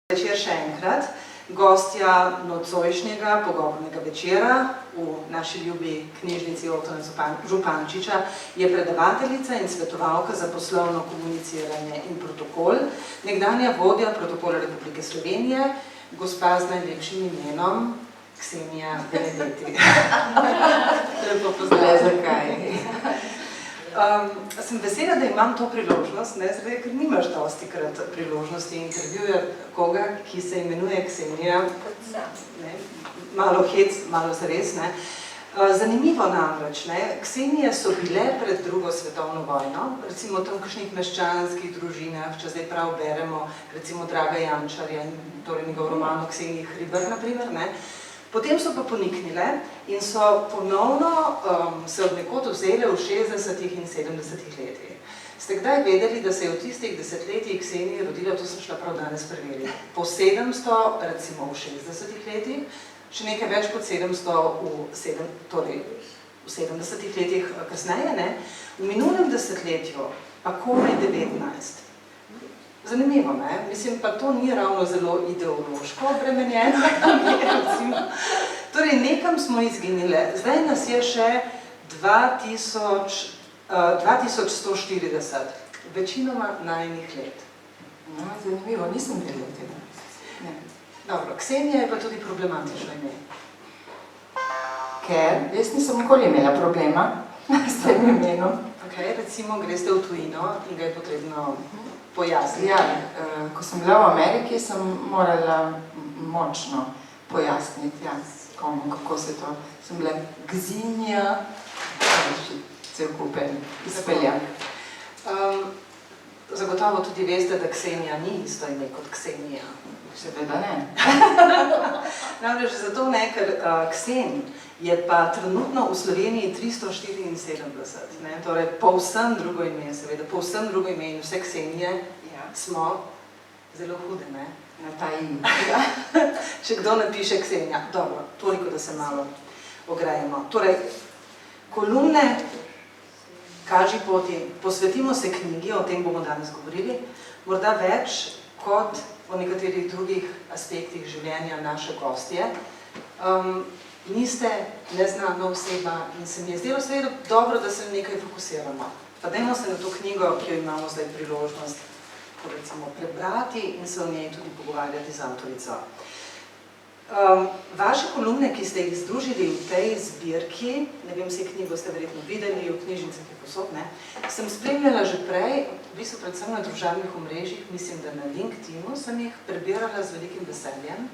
Večer še enkrat. Gostja nocojšnjega pogovornega večera v naši ljubi knjižnici Otona Župančiča je predavateljica in svetovalka za poslovno komuniciranje in protokol, nekdanja vodja Protokola Republike Slovenije, gospa z najlepšim imenom Ksenija Benedetti. Lepo pozdravljam. Zakaj? Sem vesela, da imam to priložnost, ker nimaš dostikrat priložnosti intervjuja koga, ki se imenuje Ksenija. Malo hec, malo zares. Zanimivo namreč, Ksenije so bile pred drugo svetovno vojno, recimo v tamkajšnjih meščanskih družinah, če zdaj prav beremo, recimo Draga Jančarja, torej njegov roman o Kseniji Hribar, naprimer, Potem so pa poniknile in so ponovno se od nekod vzele v 60. in 70. letih. Ste kdaj vedeli, da se je v tistih desetletjih Kseniji rodila, to sem šla prav danes preveriti, po 700, recimo v 60. letih, še nekaj več kot 700 v 70. letih kasneje, v minulem desetletju pa komaj 19. Zanimivo, Mislim, pa to ni ravno zelo ideološko obremenjeno. Torej, nekam smo izginile. Zdaj nas je še 2140, večinoma najinih let. Zanimivo, nisem vedela tega. Dobro, Ksenija je pa tudi problematično ime. Ker jaz nisem nikoli imela problema s tem imenom. Recimo, greste v tujino in ga je potrebno pojasniti. Ja, ko sem bila v Ameriki, sem morala močno pojasniti, komu, kako se to. Sem bila Gzinja, cel kupen izpeljan. Zagotovo tudi veste, da Ksenija ni isto ime kot Ksenija. Seveda ne. Namreč zato ker Ksen je pa trenutno v Sloveniji 374, torej povsem drugo ime, seveda, povsem drugo ime in vse Ksenije smo zelo hude, Na ta ime. Če kdo napiše Ksenija, dobro, toliko, da se malo ogrejemo. Torej, kolumne, kaži poti, posvetimo se knjigi, o tem bomo danes govorili, morda več kot o nekaterih drugih aspektih življenja naše gostje. Niste neznana oseba in se mi je zdelo seveda dobro, da se nekaj fokusiramo. Pa dajmo se na to knjigo, ki jo imamo zdaj priložnost recimo prebrati in se o njej tudi pogovarjati z avtorico. Vaše kolumne, ki ste jih združili v tej zbirki, ne vem, vse knjigo ste verjetno videli, v knjižnicah je posod, sem spremljala že prej, v bistvu predvsem na družabnih omrežjih, mislim, da na LinkedInu sem jih prebirala z velikim veseljem.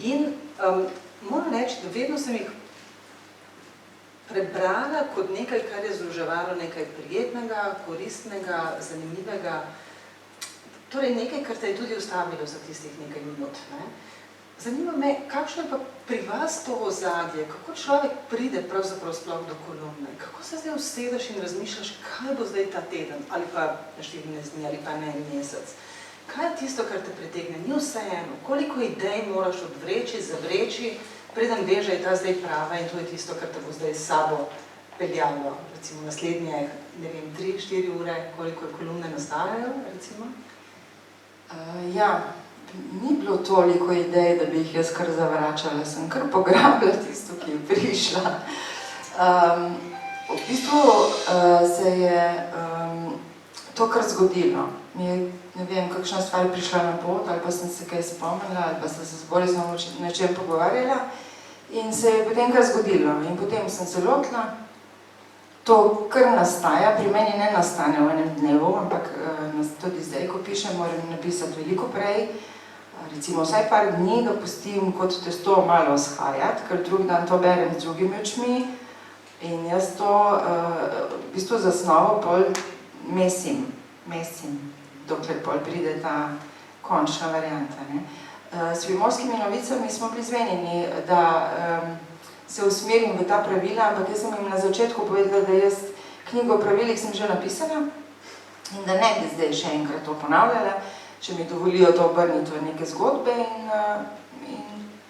In moram reči, da vedno sem jih prebrala kot nekaj, kar je združevalo nekaj prijetnega, koristnega, zanimivega, torej nekaj, kar te je tudi ustavilo za tistih nekaj minut. Zanima me, kakšno je pa pri vas to ozadje, kako človek pride pravzaprav sploh do kolumne, kako se zdaj usedeš in razmišljaš, kaj bo zdaj ta teden, ali pa na 14 dni, ali pa na en mesec. Kaj je tisto, kar te pritegne? Ni vseeno, koliko idej moraš odvreči, zavreči, preden veš, da je ta zdaj prava in to je tisto, kar te bo zdaj s sabo peljalo. Recimo naslednje, ne vem, 3-4 ure, koliko kolumne nastajajo, recimo? Ni bilo toliko idej, da bi jih jaz kar zavračala, sem kar pograbila tisto, ki je prišla. V bistvu se je to kar zgodilo. Mi je, ne vem, kakšna stvar prišla na pot, ali pa sem se kaj spomnila, ali pa sem se z Borisom na čem pogovarjala in se je potem kar zgodilo. In potem sem se lotila, to kar nastaja, pri meni ne nastane v enem dnevu, ampak tudi zdaj, ko pišem, moram napisati veliko prej, recimo vsaj par dni ga pustim kot testo malo shajati, ker drug dan to berem z drugimi očmi in jaz to v bistvu zasnovo pol mesim, dokler pol pride ta končna varianta. S Primorskimi novicami smo bili zmenjeni, da se usmerim v ta pravila, ampak jaz sem jim na začetku povedala, da jaz knjigo o pravilih sem že napisala in da ne bi zdaj še enkrat to ponavljala, če mi dovolijo to obrniti v neke zgodbe in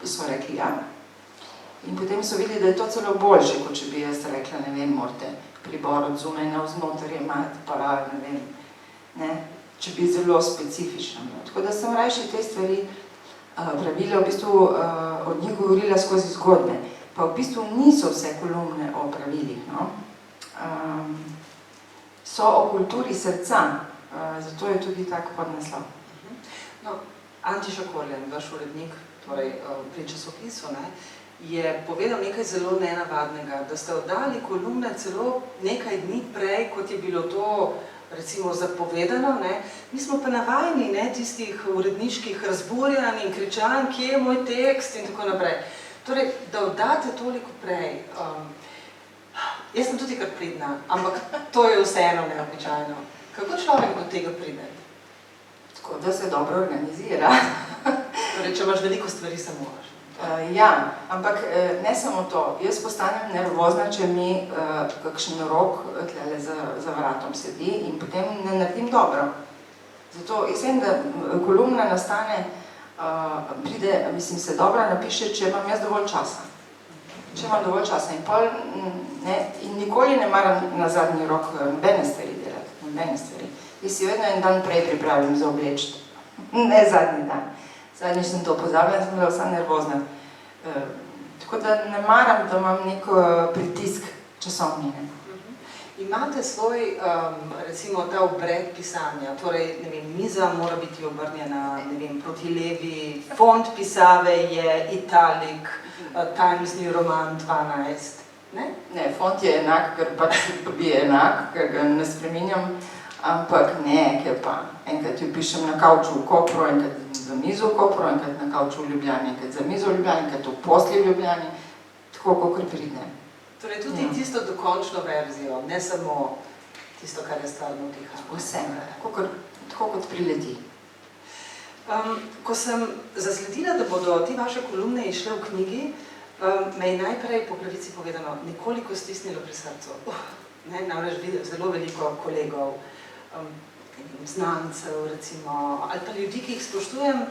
so rekli ja. In potem so videli, da je to celo boljše, kot če bi jaz rekla, ne vem, morate pribor od zunaj navznoter imati, pa ne vem, če bi zelo specifično. Tako da sem rajši te stvari pravila, v bistvu od njih govorila skozi zgodbe. Pa v bistvu niso vse kolumne o pravilih, no. So o kulturi srca, zato je tudi tak podnaslov. No, Antiša Korjan, vaš urednik, torej pri časopisu, ne, je povedal nekaj zelo nenavadnega, da ste oddali kolumne celo nekaj dni prej, kot je bilo to recimo zapovedano, ne. Mi smo pa navajeni, ne, tistih uredniških razburjanj in kričanj, kje je moj tekst in tako naprej. Torej, da oddate toliko prej, jaz sem tudi kar pridna, ampak to je vseeno neobičajno. Kako človek do tega pride? Tako, da se dobro organizira. Torej, če imaš veliko stvari, se moraš. Ja, ampak ne samo to. Jaz postanem nervozna, če mi kakšen rok tlele za vratom sedi in potem ne naredim dobro. Zato jaz vem, da kolumna nastane, pride, mislim, se dobro napiše, če imam jaz dovolj časa. Če imam dovolj časa in pol, ne, in nikoli ne maram na zadnji rok nobene stvari delati, nobene stvari. Jaz si vedno en dan prej pripravim za obleči, ne zadnji dan. Zadnjič sem to pozabila in sem bila vsa nervozna. Tako da ne maram, da imam nek pritisk časovni. Imate svoj, recimo, ta obred pisanja, torej, ne vem, miza mora biti obrnjena, ne vem, proti levi, font pisave je italik, Times New Roman 12, ne? Ne, font je enak, ker pač je enak, ker ga ne spreminjam, ampak ne, ker pa enkrat jo pišem na kavču v Kopru, enkrat za mizo v Kopru, enkrat na kavču v Ljubljani, enkrat za mizo v Ljubljani, enkrat v posli v Ljubljani, tako kakor pride. Torej tudi tisto dokončno verzijo, ne samo tisto, kar je stvarno vdiha. Vse, tako kot prileti. Ko sem zasledila, da bodo ti vaše kolumne išle v knjigi, me je najprej po pravici povedano nekoliko stisnilo pri srcu. Namreč zelo veliko kolegov, znancev recimo, ali pa ljudi, ki jih spoštujem,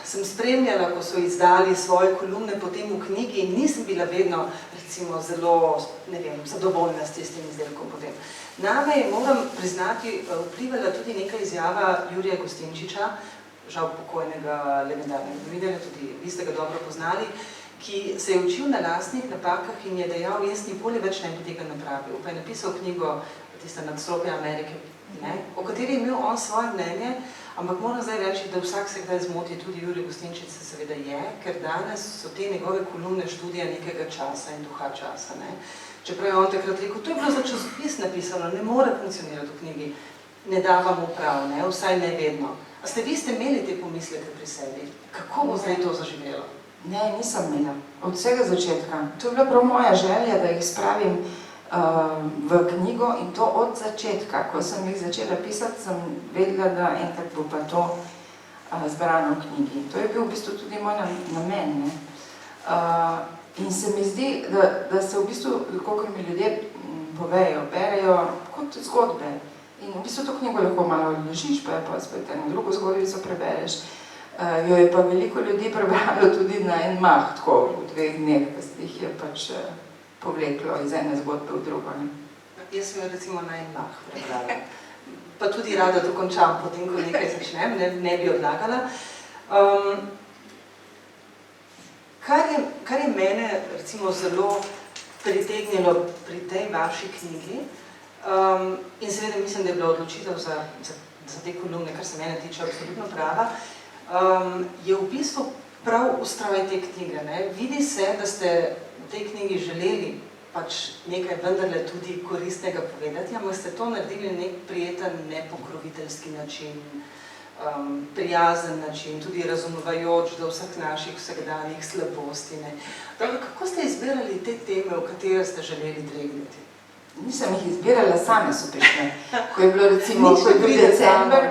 sem spremljala, ko so izdali svoje kolumne potem v knjigi in nisem bila vedno, recimo, zelo, ne vem, zadovoljna s tistim izdelkom potem. Name je, moram priznati, vplivala tudi neka izjava Jurija Gustinčiča, žal pokojnega legendarnega novinarja, tudi vi ste ga dobro poznali, ki se je učil na lastnih napakah in je dejal, jaz nikoli več ne bi tega napravil. Pa je napisal knjigo tiste Nadstropje Amerike, o kateri je imel on svoje mnenje, ampak moram zdaj reči, da vsak se kdaj zmoti, tudi Jurij Gustinčič se seveda je, ker danes so te njegove kolumne študija nekega časa in duha časa. Čeprav je on takrat rekel, to je bilo za časopis napisano, ne more funkcionirati v knjigi, ne da vam prav, vsaj ne vedno. A ste vi imeli te pomisleke pri sebi? Kako bo zdaj to zaživelo? Ne, nisem imela. Od vsega začetka. To je bila prav moja želja, da jih spravim v knjigo in to od začetka. Ko sem jih začela pisati, sem vedela, da enkrat bo pa to zbrano v knjigi. To je bil v bistvu tudi moj namen. In se mi zdi, da se v bistvu, kakor mi ljudje povejo, berejo kot zgodbe. In v bistvu to knjigo lahko malo ležiš, pa je pa spet eno drugo zgodbico prebereš. Jo je pa veliko ljudi prebralo tudi na en mah, tako v 2 dneh, ki jih je pač povleklo iz ene zgodbe v drugo. Jaz sem jo recimo na en mah prebrala. Pa tudi rada to končam, potem, ko nekaj začnem, ne bi odlagala. Kar je mene recimo zelo pritegnilo pri tej vaši knjigi, in seveda mislim, da je bila odločitev za te kolumne, kar se mene tiče absolutno prava, je v bistvu prav ustroj te knjige. Vidi se, da ste v tej knjigi želeli pač nekaj vendarle tudi koristnega povedati, ampak ste to naredili na nek prijeten, nepokroviteljski način, prijazen način, tudi razumevajoč do vseh naših vsakdanjih slabosti. Kako ste izbirali te teme, v katere ste želeli dregniti? Nisem jih izbirala, same so prišle. Ko je bilo recimo, ko je bil december,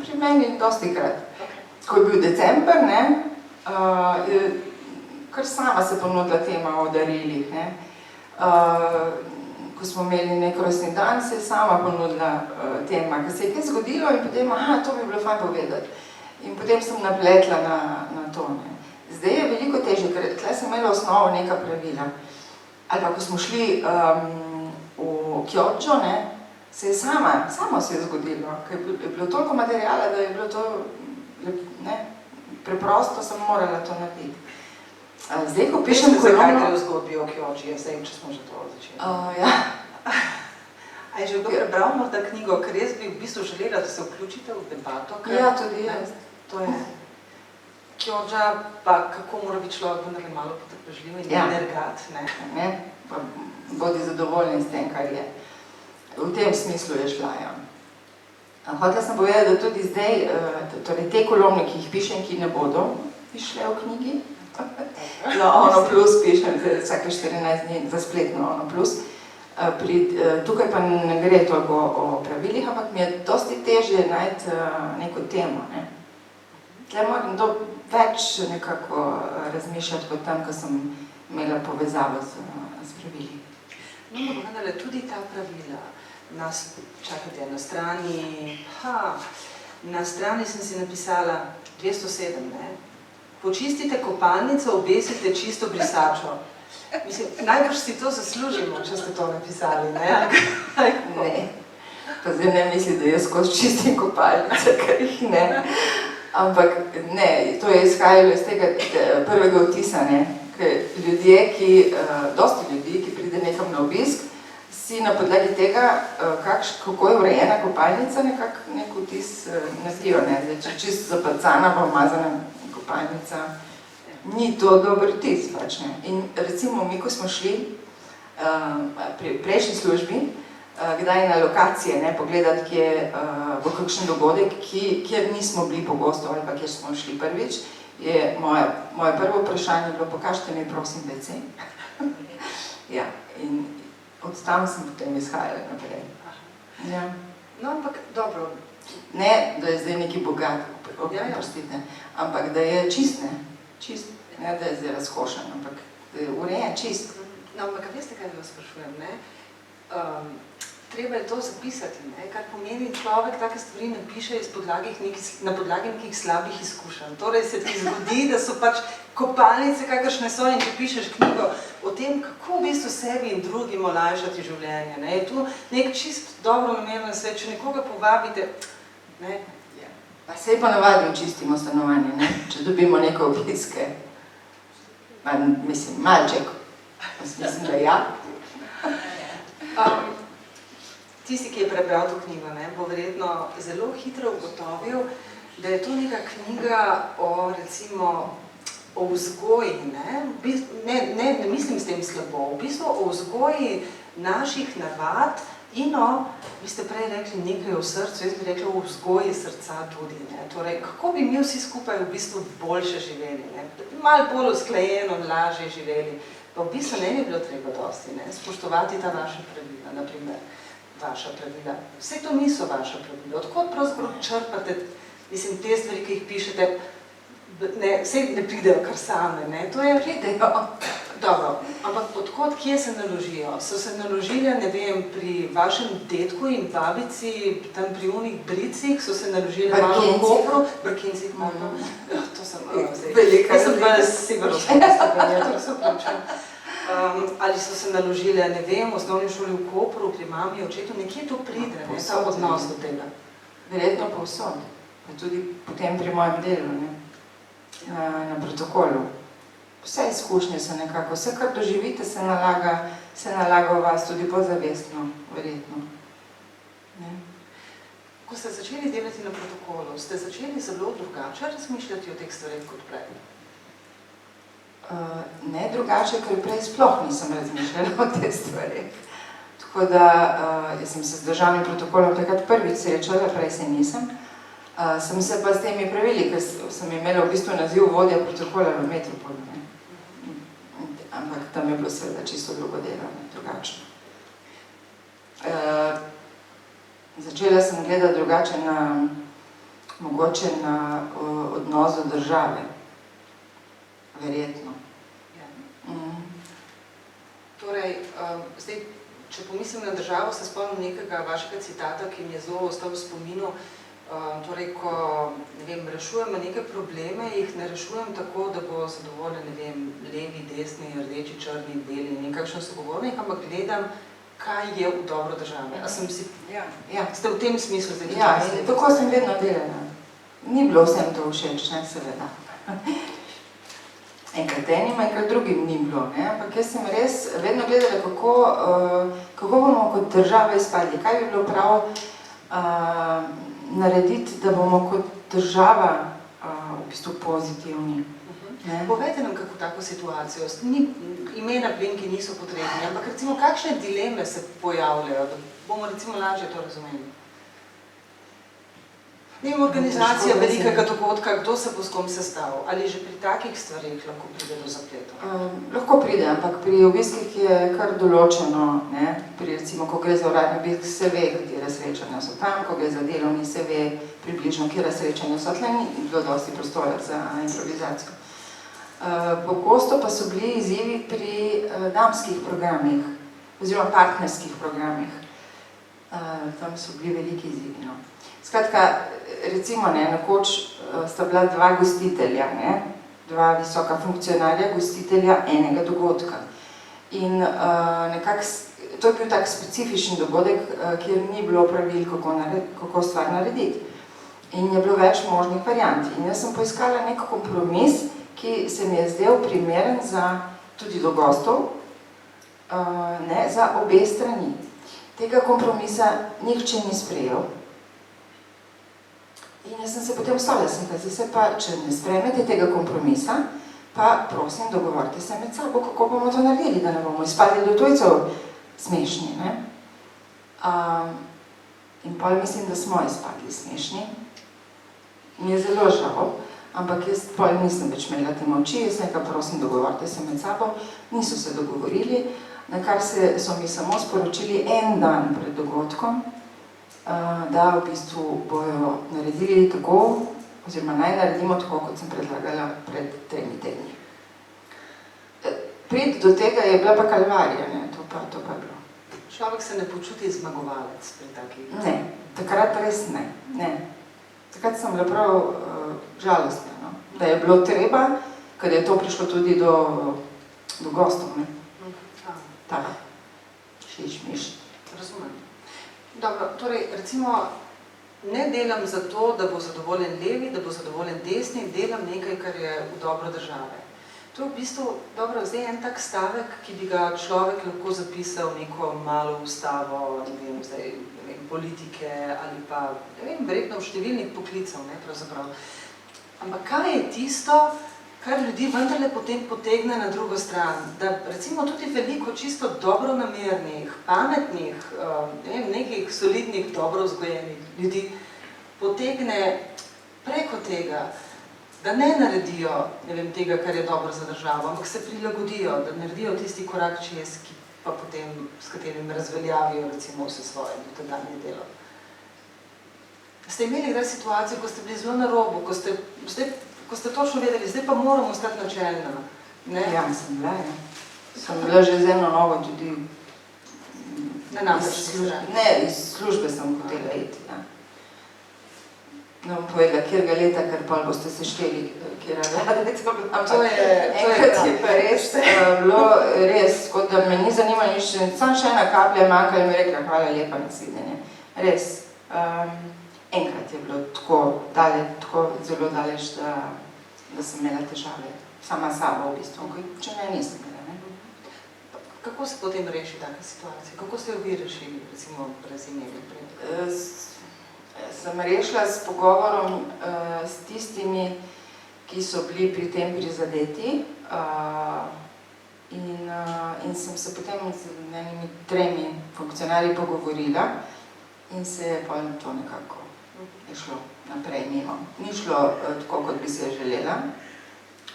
pri meni dostikrat. Ko je bil december, kar sama se ponudila tema o darilih. Ko smo imeli nek rojstni dan, se je sama ponudila tema, ker se je kaj zgodilo in potem, to bi bilo fajn povedati. In potem sem napletla na to. Zdaj je veliko težje, ker tle sem imela osnovo neka pravila. Ali pa, ko smo šli v Kjodžo, se je samo se je zgodilo, ker je bilo toliko materijala, da je bilo to preprosto, sem morala to narediti. Zdaj, ko pišem kolumno... Zakaj gre v zgodbi o Kjoči, zdaj, če smo že to začeli? Ja. A je že kdo prebral morda knjigo, ker jaz bi v bistvu želela, da se vključite v debato? Ja, tudi jaz. To je Kjoča, pa kako mora biti človek vendar malo potrpežljiv in energat, ne? Pa bodi zadovoljni s tem, kar je. V tem smislu je šla, ja. Hotela sem povedati, da tudi zdaj, torej te kolumne, ki jih pišem, ki ne bodo išle v knjigi, no, Ono plus pišem vsake 14 dni za spletno Ono plus, tukaj pa ne gre toliko o pravilih, ampak mi je dosti težje najti neko temo, ne. Tle moram več nekako razmišljati kot tam, ko sem imela povezavo s pravili. No, ampak tudi ta pravila, čakajte, na strani sem si napisala 207, ne? Počistite kopalnico, obesite čisto brisačo. Mislim, najbrž si to zaslužimo, če ste to napisali, ne? Ne, pa zdaj ne misli, da jaz skozi čistim kopalnice, ker jih ne. Ampak ne, to je izhajalo iz tega prvega vtisa, ne? Ker ljudje, dosti ljudi, ki pride nekam na obisk, si na podlagi tega, kako je urejena kopalnica, nekako nek vtis naredijo, ne? Če čisto zapacana, pa umazana kopalnica, ni to dober vtis, pač, ne? In recimo mi, ko smo šli pri prejšnji službi, kdaj na lokacije, ne, pogledati, kje bo kakšen dogodek, kjer nismo bili pogosto ali pa kjer smo šli prvič, je moje prvo vprašanje bilo, pokažite mi prosim WC. Ja, in od tam sem potem izhajala naprej. Ja. No, ampak dobro. Ne, da je zdaj neki bogat, prostite, ampak da je čist, ne, čist, ne, da je zdaj razkošen, ampak da je urejen, čist. No, ampak veste, kaj vas sprašujem, ne? Treba je to zapisati, ne? Kar pomeni, človek take stvari ne piše na podlagi nekih slabih izkušenj. Torej se ti zgodi, da so pač kopalnice, kakršne so, in če pišeš knjigo o tem, kako v bistvu sebi in drugim olajšati življenje, ne? Je tu nek čist dobro nameren svet, če nekoga povabite, ne? Pa sej ponavadi očistimo stanovanje, ne? Če dobimo neke obiske. Mislim, malček. Mislim, da ja. Tisti, ki je prebral to knjigo, ne, bo verjetno zelo hitro ugotovil, da je to neka knjiga o, recimo, o vzgoji, ne mislim s tem slabo, v bistvu o vzgoji naših navad in vi ste prej rekli nekaj o srcu, jaz bi rekla o vzgoji srca tudi, ne, torej, kako bi mi vsi skupaj v bistvu boljše živeli, ne, malo bolj usklajeno, lažje živeli, pa v bistvu ne bi bilo treba dosti, ne, spoštovati ta vaša pravila, naprimer. Vaša pravila. Vse to niso vaša pravila. Odkot pravzaprav črpate, mislim, te stvari, ki jih pišete, vse ne pridejo kar same, ne? To je... Pridejo. Dobro, ampak odkot, kje se naložijo? So se naložile, ne vem, pri vašem dedku in babici, tam pri unih bricih, so se naložile malo v Kopru, Brkincih, malo. To sem velika. Jaz sem bila sigurno spostavljena, to se vključujem. Ali so se naložile, ne vem, v osnovni šoli v Kopru, pri mami, očetu, nekje to pride, ne, ta odnos do tega. Verjetno povsod, pa tudi potem pri mojem delu, ne, na protokolu. Vse izkušnje so nekako, vse, kar doživite, se nalaga v vas tudi pozavestno, verjetno. Ko ste začeli delati na protokolu, ste začeli zelo drugače razmišljati o teh stvareh kot prej? Ne drugače, ker prej sploh nisem razmišljala o te stvari. Tako da, jaz sem se z državnim protokolom takrat prvič srečala, prej se nisem. Sem se pa s temi pravili, ker sem imela v bistvu naziv vodja protokola v Metropolu. Ampak tam je bilo seveda čisto drugo delo, drugačno. Začela sem gledati drugače mogoče na odnos do države. Verjetno. Torej, zdaj, če pomislim na državo, se spomnim nekega vašega citata, ki mi je zelo ostal v spominu. Torej, ko, ne vem, rešujemo neke probleme, jih ne rešujem tako, da bo zadovoljen, ne vem, levi, desni, rdeči, črni, beli, nekakšen sogovornik, ampak gledam, kaj je v dobro države. A sem si... Ja. Ste v tem smislu zdaj? Ja, in tako sem vedno delala. Ni bilo vsem to všeč, ne, seveda. Enkrat enim, enkrat drugim ni bilo, ne, ampak jaz sem res vedno gledala, kako bomo kot država izpadli, kaj bi bilo prav narediti, da bomo kot država v bistvu pozitivni. Povejte nam kako tako situacijo, imena plenki niso potrebni, ampak recimo kakšne dileme se pojavljajo, da bomo recimo lažje to razumeli? Vem, organizacija velikega dogodka, kdo se bo s kom sestavil, ali že pri takih stvarih lahko pride do zapletov? Lahko pride, ampak pri obiskih je kar določeno, ne? Pri recimo, ko gre za uradni obisk, se ve, katere srečanja so tam, ko gre za delovni, se ve približno, kjera srečanja so tle, ni bilo dosti prostora za improvizacijo. Pogosto pa so bili izzivi pri damskih programih, oziroma partnerskih programih. Tam so bili veliki izzivi, no. Skratka, recimo, ne, nekoč sta bila dva gostitelja, ne, dva visoka funkcionarja, gostitelja enega dogodka. In nekako, to je bil tak specifičen dogodek, kjer ni bilo pravil, kako stvar narediti. In je bilo več možnih variant. In jaz sem poiskala nek kompromis, ki se mi je zdel primeren tudi do gostov, ne, za obe strani. Tega kompromisa nihče ni sprejel. In jaz sem se potem vstavila, če ne sprejmete tega kompromisa, pa prosim, dogovorite se med sabo, kako bomo to naredili, da ne bomo izpadli do tujcev smešni, ne? In pol mislim, da smo izpadli smešni. Mi je zelo žal, ampak jaz pol nisem več imela te moči, jaz nekaj prosim, dogovorite se med sabo, niso se dogovorili, na kar so mi samo sporočili en dan pred dogodkom, da v bistvu bojo naredili tako, oziroma naj naredimo tako, kot sem predlagala pred 3 tedni. Priti do tega je bila pa kalvarija, ne, to pa je bilo. Človek se ne počuti zmagovalec pri takih? Ne, takrat res ne, ne. Takrat sem bila prav žalostna, no, da je bilo treba, ker je to prišlo tudi do gostov, ne. Tako, šiš-miš. Razumem. Dobro, torej, recimo, ne delam zato, da bo zadovoljen levi, da bo zadovoljen desni, delam nekaj, kar je v dobro države. To je v bistvu, dobro, zdaj en tak stavek, ki bi ga človek lahko zapisal neko malo ustavo, ne vem, zdaj, politike ali pa, ne vem, verjetno v številnih poklicev, ne, pravzaprav. Ampak kaj je tisto, kar ljudi vendarle potem potegne na drugo stran, da recimo tudi veliko čisto dobronamernih, pametnih, nekih solidnih, dobro vzgojenih ljudi potegne preko tega, da ne naredijo, ne vem, tega, kar je dobro za državo, ampak se prilagodijo, da naredijo tisti korak čez, ki pa potem, s katerim razveljavijo recimo vse svoje dotedanje delo. Ste imeli kdaj situacijo, ko ste bili zelo na robu, ko ste točno vedeli, zdaj pa moramo ostati načelna, ne? Ja, sem bila, ja. Sem bila že z eno nogo tudi... Ne, iz službe sem hotela iti, ja. Ne bom povedala, kjerega leta, ker pol boste se šteli, kjera vlada je to bila. Enkrat je pa res bilo res, kot da me ni zanimalo nič, samo še ena kaplja manjka in mi rekla, hvala lepa, nasvidenje. Res. Enkrat je bilo tako zelo daleč, da sem imela težave. Sama sabo v bistvu, če ne, nisem imela, ne. Kako se potem reši taka situacija? Kako ste jo vi rešili, recimo, brez imeli pred? Sem rešila s pogovorom s tistimi, ki so bili pri tem prizadeti in sem se potem z enimi 3 funkcionarji pogovorila in se je pa to nekako je šlo naprej mimo. Ni šlo tako, kot bi se želela,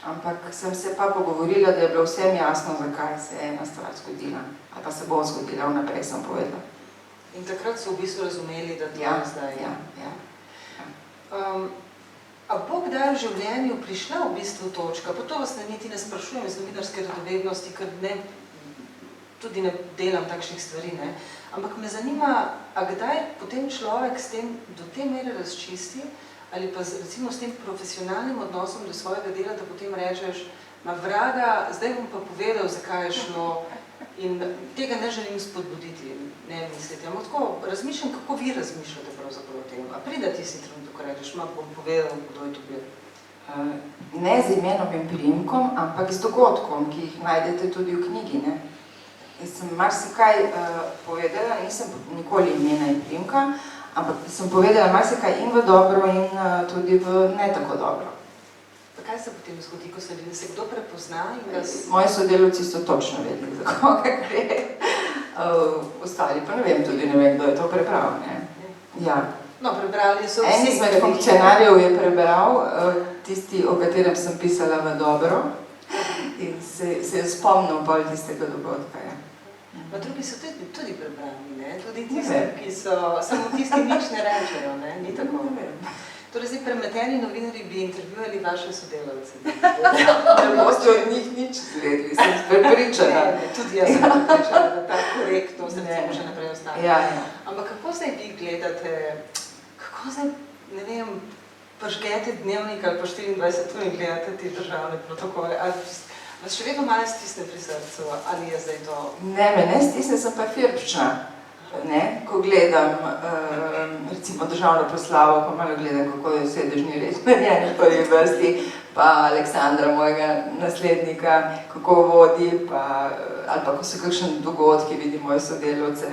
ampak sem se pa pogovorila, da je bilo vsem jasno, zakaj se je ena stvar zgodila. Ali pa se bo zgodila, vnaprej sem povedala. In takrat so v bistvu razumeli, da to je zdaj. Ja. A bo kdaj v življenju prišla v bistvu točka, pa to vas niti ne sprašujem iz novinarske radovednosti, ker tudi ne delam takšnih stvari, ne? Ampak me zanima, a kdaj potem človek s tem do te mere razčisti, ali pa recimo s tem profesionalnim odnosom do svojega dela, da potem rečeš, ma vraga, zdaj bom pa povedal, zakaj je šlo, In tega ne želim spodbuditi, ne misliti. Ampak tako razmišljam, kako vi razmišljate pravzaprav o tem. A pride tisti trenutek, ko rečeš, bom povedal, kdo je to bil? Ne z imenom in priimkom, ampak z dogodkom, ki jih najdete tudi v knjigi. Ne? Jaz sem marsikaj povedala, nisem nikoli imena in priimka, ampak sem povedala marsikaj in v dobro in tudi v ne tako dobro. Pa kaj se potem zgodi, ko se kdo prepozna in vas... Moji sodelavci so točno vedeli, za koga gre. Ostali pa ne vem, tudi ne vem, kdo je to prebral. Ne? Ja. No, prebrali so vsi. En izmed funkcionarjev je prebral, tisti, o katerem sem pisala v dobro, in se je spomnil bolj tistega dogodka. Ja. Pa drugi so tudi prebrali, ne? Tudi tisti, ki so, samo tisti nič ne rečejo, ne? Ni tako? Ne vem. Torej, zdaj premeteni novinarji bi intervjuvali vaše sodelavce. Ne boste od njih nič izvedli, sem prepričana. Ne, tudi jaz sem prepričana, da ta korektnost recimo še naprej ostane. Ja, ja. Ampak kako zdaj vi gledate, kako zdaj, ne vem, pažgete dnevnik ali pa 24 in gledate ti državne protokole, ali vas še vedno malo stisne pri srcu, ali je zdaj to? Ne, me ne stisne, sem pa firpčna. Ne, ko gledam recimo državno proslavo, pa malo gledam, kako je sedežni red na njeni prvi vrsti, pa Aleksandra, mojega naslednika, kako vodi, ali pa ko so kakšen dogodki, vidim moje sodelavce,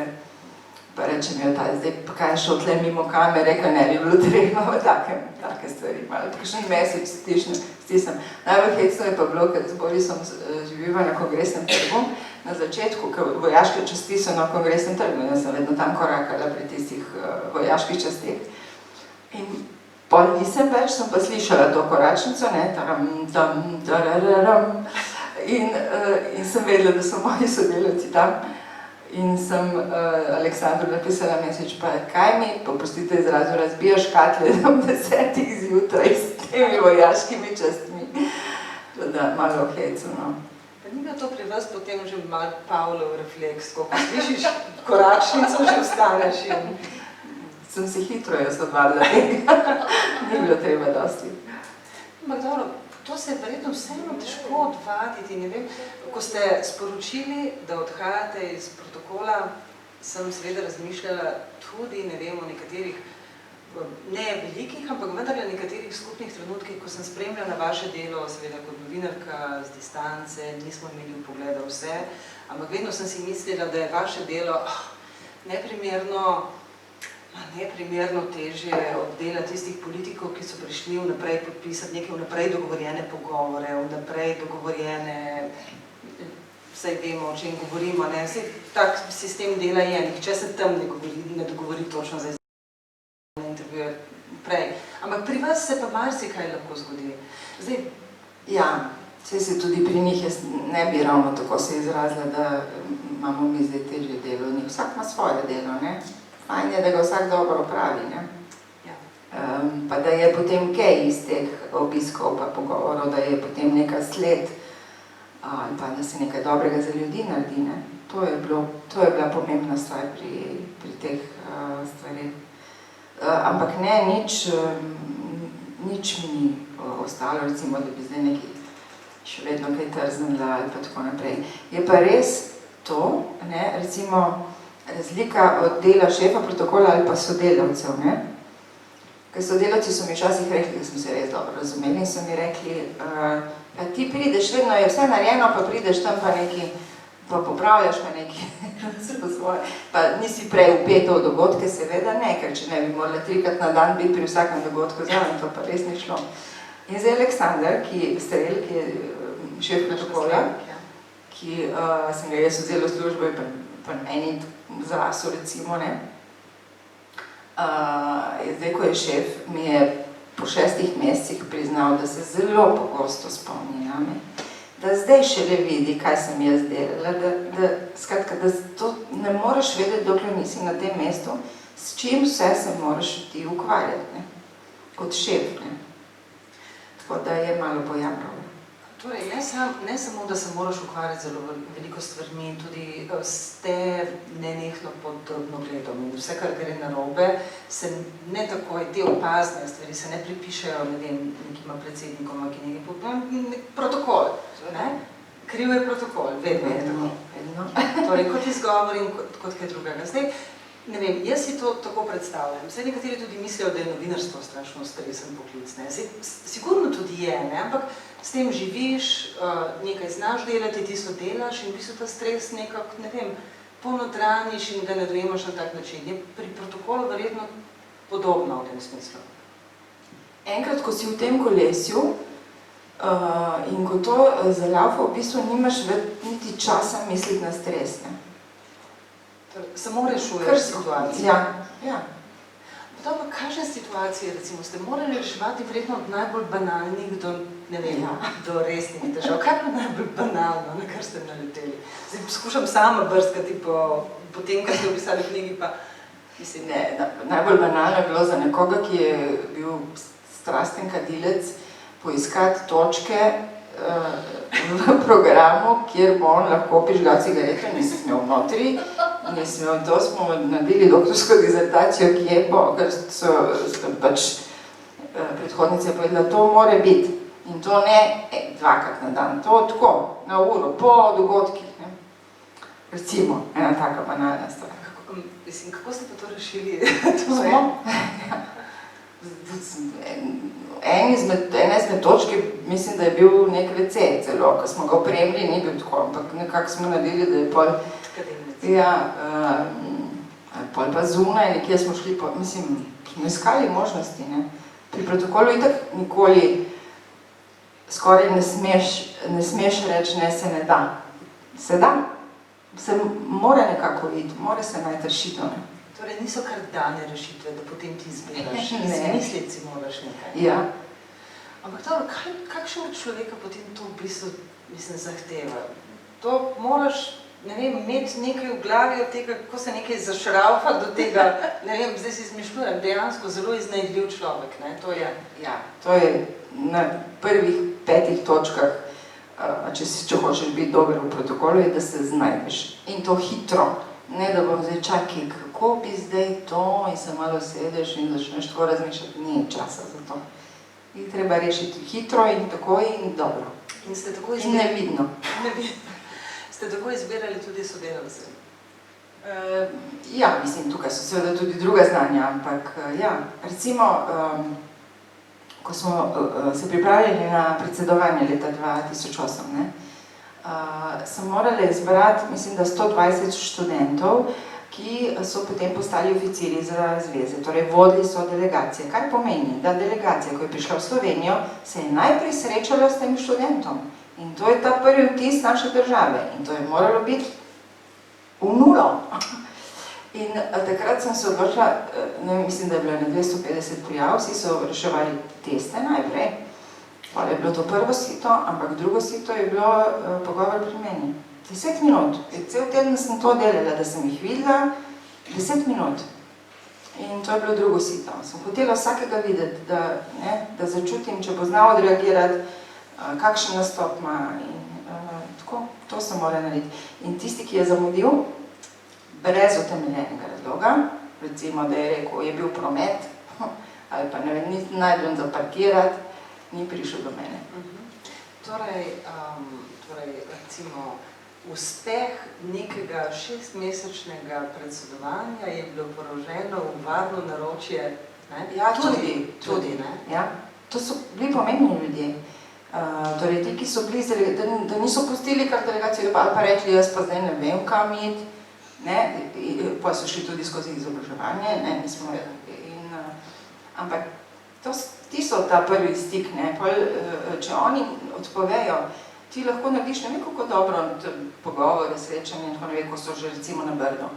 pa rečem jo, zdaj pa kaj je šel tle mimo kamere, ker ne bi bilo treba v take stvari, malo kakšen mesec stisnem. Najbolj hecno je pa bilo, ker z Borisom živiva na Kongresnem trgu, na začetku, ker vojaške časti so na Kongresnem trgu, jaz sem vedno tam korakala pri tistih vojaških častih. In pol nisem več, sem pa slišala to koračnico, ne, in sem vedela, da so moji sodelavci tam. In sem Aleksandru napisala mesec, pa kaj mi, poprostite izrazu, razbijaš katle ob 10 zjutraj s temi vojaškimi častmi. Da, malo hecno, no. Pa ni bil to pri vas potem že malo Pavlov refleks, ko slišiš koračnico, že vstaneš in... Sem si hitro jaz odvadila tega, ni bilo treba dosti. Ampak dobro, to se je verjetno vseeno težko odvaditi, ne vem, ko ste sporočili, da odhajate iz protokola, sem seveda razmišljala tudi, ne vem, o nekaterih, ne velikih, ampak vendarle nekaterih skupnih trenutkih, ko sem spremljala vaše delo, seveda kot novinarka z distance, nismo imeli vpogleda vse, ampak vedno sem si mislila, da je vaše delo neprimerno težje od dela tistih politikov, ki so prišli vnaprej podpisati neke vnaprej dogovorjene pogovore, vnaprej dogovorjene, vsaj vemo, o čem govorimo, ne, vsaj tak sistem dela je, nihče se tam ne dogovori točno za intervjuje prej. Ampak pri vas se pa marsikaj lahko zgodi. Zdaj, ja, saj se tudi pri njih, jaz ne bi ravno tako se izrazila, da imamo mi zdaj težje delo. Vsak ima svoje delo, ne? Fajn je, da ga vsak dobro opravi, ne? ja. Pa da je potem kaj iz teh obiskov pa pogovorov, da je potem neka sled, ali pa da se nekaj dobrega za ljudi naredi, ne? To je bila pomembna stvar pri teh stvarih. Ampak ne, nič mi ni ostalo, recimo, da bi zdaj nekaj še vedno kaj trznila ali pa tako naprej. Je pa res to, ne, recimo, razlika od dela šefa protokola ali pa sodelavcev, ne. Ker sodelavci so mi včasih rekli, da smo se res dobro razumeli in so mi rekli, pa ti prideš, vedno je vse narejeno, pa prideš tam pa neki, pa popravljaš pa neki, pa nisi prej vpeta v dogodke, seveda ne, ker če ne bi morala 3-krat na dan biti pri vsakem dogodku zraven, to pa res ni šlo. In zdaj Aleksandar, Strel, ki je šef protokola, ki sem ga jaz vzela v službo in pa meni zrasel, recimo, ne, zdaj, ko je šef, mi je po 6 mesecih priznal, da se zelo pogosto spomni name, da zdaj šele vidi, kaj sem jaz delala, skratka, da to ne moreš vedeti, dokler nisi na tem mestu, s čim vse se moraš ti ukvarjati, ne, kot šef, ne. Tako da je malo pojavljalo. Torej, ne samo, da se moraš ukvarjati zelo veliko stvarmi, tudi ste nenehno pod drobnogledom in vse, kar gre narobe, se ne takoj, te opazne stvari se ne pripišejo, ne vem, nekima predsednikoma, ki nekaj protokol, ne? Kriv je protokol, vedno je tako. Torej, kot izgovor in kot kaj drugega. Zdaj, ne vem, jaz si to tako predstavljam. Zdaj, nekateri tudi mislijo, da je novinarstvo strašno stresen poklic, ne. Zdaj, sigurno tudi je, ne, ampak s tem živiš, nekaj znaš delati, ti so delaš in v bistvu ta stres nekako, ne vem, ponotraniš in ga ne dojemaš na tak način. Je pri protokolu verjetno podobno v tem smislu. Enkrat, ko si v tem kolesju in ko to zalaufa, v bistvu nimaš niti časa misliti na stres, ne. Samo rešuješ situacijo. Ja. Dobro, kakšne situacije, recimo, ste morali reševati verjetno od najbolj banalnih do, ne vem, do resnih težav? Kaj je bilo najbolj banalno, na kar ste naleteli? Zdaj poskušam sama brskati po tem, kar ste opisali v knjigi, pa mislim... Ne, najbolj banalno je bilo za nekoga, ki je bil strasten kadilec, poiskati točke v programu, kjer bo on lahko prižgal cigarete, nisem smel notri, to smo naredili doktorsko dizertacijo, ki je bo, ker so pač predhodnice povedala, to more biti. In to ne dvakrat na dan, to tako, na uro, po dogodkih. Ne? Recimo, ena taka banalna stvar. Mislim, kako ste pa to rešili? Ena izmed točke, mislim, da je bil nek WC celo, ko smo ga opremili, ni bil tako, ampak nekako smo naredili, da je pol... Ja, pol pa zunaj, nekje smo šli, mislim, smo iskali možnosti, ne. Pri protokolu itak nikoli skoraj ne smeš reči, ne, se ne da. Se da, se mora nekako iti, mora se najti rešitev, ne. Torej niso kar dane rešitve, da potem ti izbiraš, izmisliti si moraš nekaj. Ja. Ampak dobro, kakšen človeka potem to v bistvu, mislim, zahteva? To moraš, ne vem, imeti nekaj v glavi od tega, kako se nekaj zašraufa do tega, ne vem, zdaj si izmišljujem, dejansko zelo iznajdljiv človek, ne, to je. Ja, to je na prvih 5 točkah, če hočeš biti dober v protokolu, je, da se znajdeš. In to hitro, ne da bom zdaj čakaj, kako bi zdaj to, in se malo sedeš in začneš tako razmišljati, ni časa za to. In treba rešiti hitro in takoj in dobro. In ste tako in nevidno. Ste tako izbirali tudi sodelavce? Ja, mislim, tukaj so seveda tudi druga znanja, ampak ja, recimo, ko smo se pripravljali na predsedovanje leta 2008, ne, sem morala izbrati, mislim, da 120 študentov, ki so potem postali oficiri za zveze, torej vodili so delegacije. Kar pomeni, da delegacija, ko je prišla v Slovenijo, se je najprej srečala s tem študentom. In to je ta prvi vtis naše države. In to je moralo biti v nulo. In takrat sem se odločila, mislim, da je bilo na 250 prijav, vsi so reševali teste najprej. Pa je bilo to prvo sito, ampak drugo sito je bilo pogovor pri meni. 10 minut. Cel teden sem to delala, da sem jih videla. 10 minut. In to je bilo drugo sito. Sem hotela vsakega videti, da začutim, če bo znal odreagirati, kakšen nastop ima in tako, to sem morala narediti. In tisti, ki je zamudil, brez utemeljenega razloga, recimo, da je rekel, je bil promet, ali pa ne vem, ni najdel za parkirati, ni prišel do mene. Torej, recimo, uspeh nekega 6-mesečnega predsedovanja je bilo poroženo v varno naročje, ne? Ja, tudi, ne? Ja, to so bili pomembni ljudje. Torej, ti, ki so bili, da niso pustili kar delegacijo, ali pa rekli, jaz pa zdaj ne vem, kam iti, ne, pa so šli tudi skozi izobraževanje, ne, nismo in, ampak ti so ta prvi stik, ne, če oni odpovejo, ti lahko narediš ne vem kako dobro pogovore, srečanje in tako ne vem, ko so že recimo na Brdo.